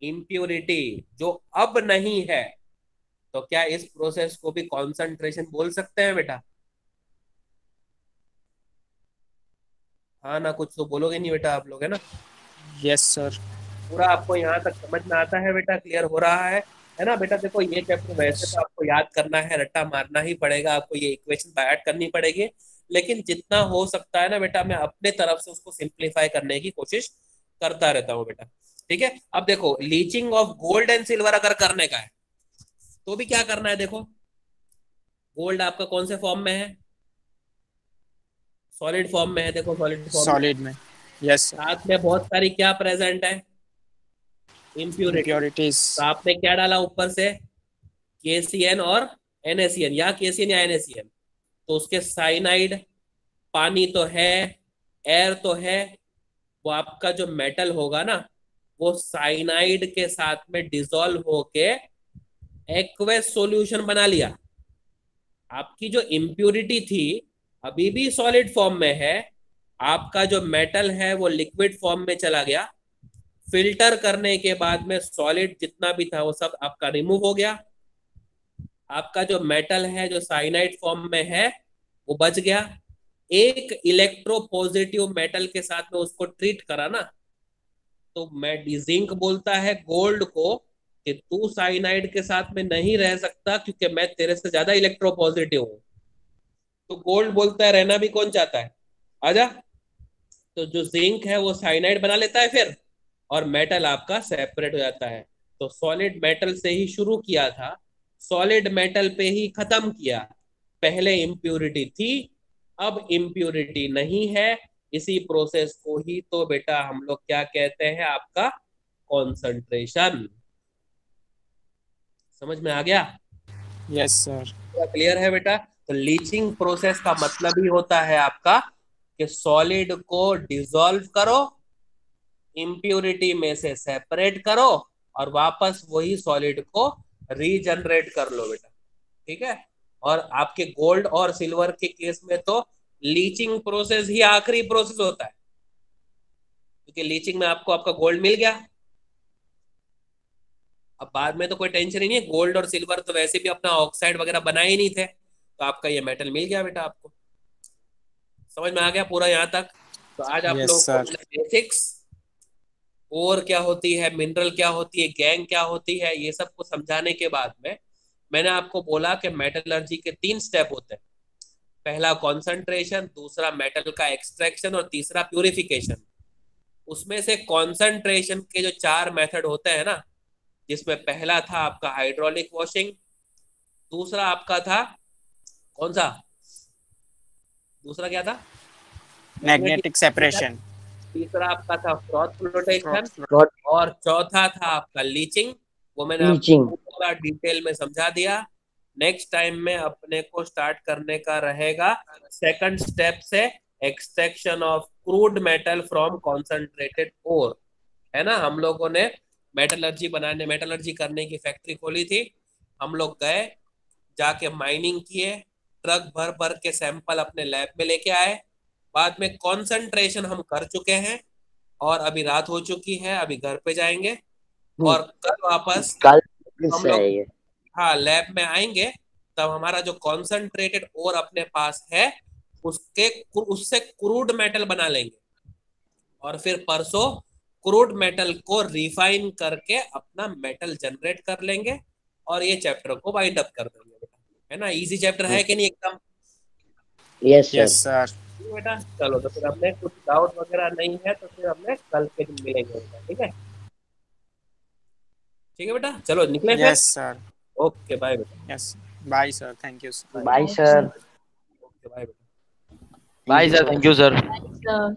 इम्प्योरिटी, जो अब नहीं है। तो क्या इस प्रोसेस को भी कॉन्सेंट्रेशन बोल सकते हैं बेटा? हाँ ना, कुछ तो बोलोगे नहीं बेटा आप लोग, है ना। Yes sir. पूरा आपको यहाँ तक समझ में आता है बेटा, क्लियर हो रहा है ना बेटा। देखो ये चैप्टर वैसे तो आपको याद करना है, रट्टा मारना ही पड़ेगा आपको, ये इक्वेशन बाय हार्ट करनी पड़ेगी, लेकिन जितना हो सकता है ना बेटा, मैं अपने तरफ से उसको सिंप्लीफाई करने की कोशिश करता रहता हूँ बेटा। ठीक है। अब देखो, leaching of gold and silver अगर करने का है तो भी क्या करना है, देखो गोल्ड आपका कौन से फॉर्म में है, सॉलिड फॉर्म में है। देखो सॉलिड फॉर्म सॉलिड में। Yes sir. साथ में बहुत सारी क्या प्रेजेंट है, इम्प्योरिटीज। तो आपने क्या डाला ऊपर से, KCN और NaCN, या KCN या NaCN। तो उसके साइनाइड, पानी तो है, एयर तो है, वो आपका जो मेटल होगा ना, वो साइनाइड के साथ में डिसॉल्व होके एक्वस सॉल्यूशन बना लिया। आपकी जो इम्प्योरिटी थी अभी भी सॉलिड फॉर्म में है, आपका जो मेटल है वो लिक्विड फॉर्म में चला गया। फिल्टर करने के बाद में सॉलिड जितना भी था वो सब आपका रिमूव हो गया। आपका जो मेटल है जो साइनाइड फॉर्म में है वो बच गया। एक इलेक्ट्रो पॉजिटिव मेटल के साथ में उसको ट्रीट करा ना, तो जिंक बोलता है गोल्ड को कि तू साइनाइड के साथ में नहीं रह सकता क्योंकि मैं तेरे से ज्यादा इलेक्ट्रोपॉजिटिव हूं। तो गोल्ड बोलता है रहना भी कौन चाहता है, आजा। तो जो जिंक है वो साइनाइड बना लेता है फिर, और मेटल आपका सेपरेट हो जाता है। तो सॉलिड मेटल से ही शुरू किया था, सॉलिड मेटल पे ही खत्म किया। पहले इम्प्योरिटी थी, अब इम्प्योरिटी नहीं है। इसी प्रोसेस को ही तो बेटा हम लोग क्या कहते हैं, आपका कॉन्सेंट्रेशन। समझ में आ गया? Yes sir. पूरा क्लियर है बेटा? तो लीचिंग प्रोसेस का मतलब ही होता है आपका कि सॉलिड को डिसॉल्व करो, इम्प्योरिटी में से सेपरेट करो, और वापस वही सॉलिड को रीजनरेट कर लो बेटा। ठीक है? और आपके गोल्ड और सिल्वर के केस में तो लीचिंग प्रोसेस ही आखिरी प्रोसेस होता है, क्योंकि लीचिंग में आपको आपका गोल्ड मिल गया। अब बाद में तो कोई टेंशन ही नहीं है, गोल्ड और सिल्वर तो वैसे भी अपना ऑक्साइड वगैरह बनाए ही नहीं थे, तो आपका ये मेटल मिल गया बेटा आपको। समझ में आ गया पूरा यहाँ तक? तो आज आप Yes, लोग sir. बेसिक्स, और क्या होती है, मिनरल क्या होती है, गैंग क्या होती है, ये सब को समझाने के बाद में मैंने आपको बोला कि मेटलर्जी के 3 स्टेप होते हैं। पहला कॉन्सेंट्रेशन, दूसरा मेटल का एक्सट्रैक्शन, और तीसरा प्यूरिफिकेशन। उसमें से कॉन्सेंट्रेशन के जो 4 मेथड होते हैं ना, जिसमें पहला था आपका हाइड्रोलिक वॉशिंग, दूसरा आपका था कौन सा, दूसरा क्या था, मैग्नेटिक सेपरेशन, तीसरा आपका था फ्रॉथ फ्लोटेशन, Rod और चौथा था आपका लीचिंग। वो मैंने Leaching. आपको पूरा डिटेल में समझा दिया। नेक्स्ट टाइम में अपने को स्टार्ट करने का रहेगा सेकंड स्टेप से, extraction of crude metal from concentrated ore. है ना? हम लोगों ने मेटलर्जी करने की फैक्ट्री खोली थी। हम लोग गए, जाके माइनिंग किए, ट्रक भर भर के सैंपल अपने लैब में लेके आए। बाद में कॉन्सेंट्रेशन हम कर चुके हैं, और अभी रात हो चुकी है, अभी घर पे जाएंगे, और कल वापस कल हम से लोग है ये। हाँ लैब में आएंगे। तब हमारा जो कॉन्सेंट्रेटेड ओर अपने पास है उससे क्रूड मेटल बना लेंगे, और फिर परसों क्रूड मेटल को रिफाइन करके अपना मेटल जनरेट कर लेंगे, और ये चैप्टर को वाइंड अप कर देंगे। है ना? इजी चैप्टर है कि नहीं एकदम? Yes yes sir. सर। बेटा चलो, तो फिर हमने कुछ डाउट वगैरह नहीं है, तो फिर हमने कल के दिन मिलेंगे बेटा। ठीक है? ठीक है बेटा, चलो निकले फिर। Yes sir. ओके बाय बेटा। Yes, bye sir, thank you sir. Bye sir. Okay bye बेटा। Bye sir, thank you sir. Sir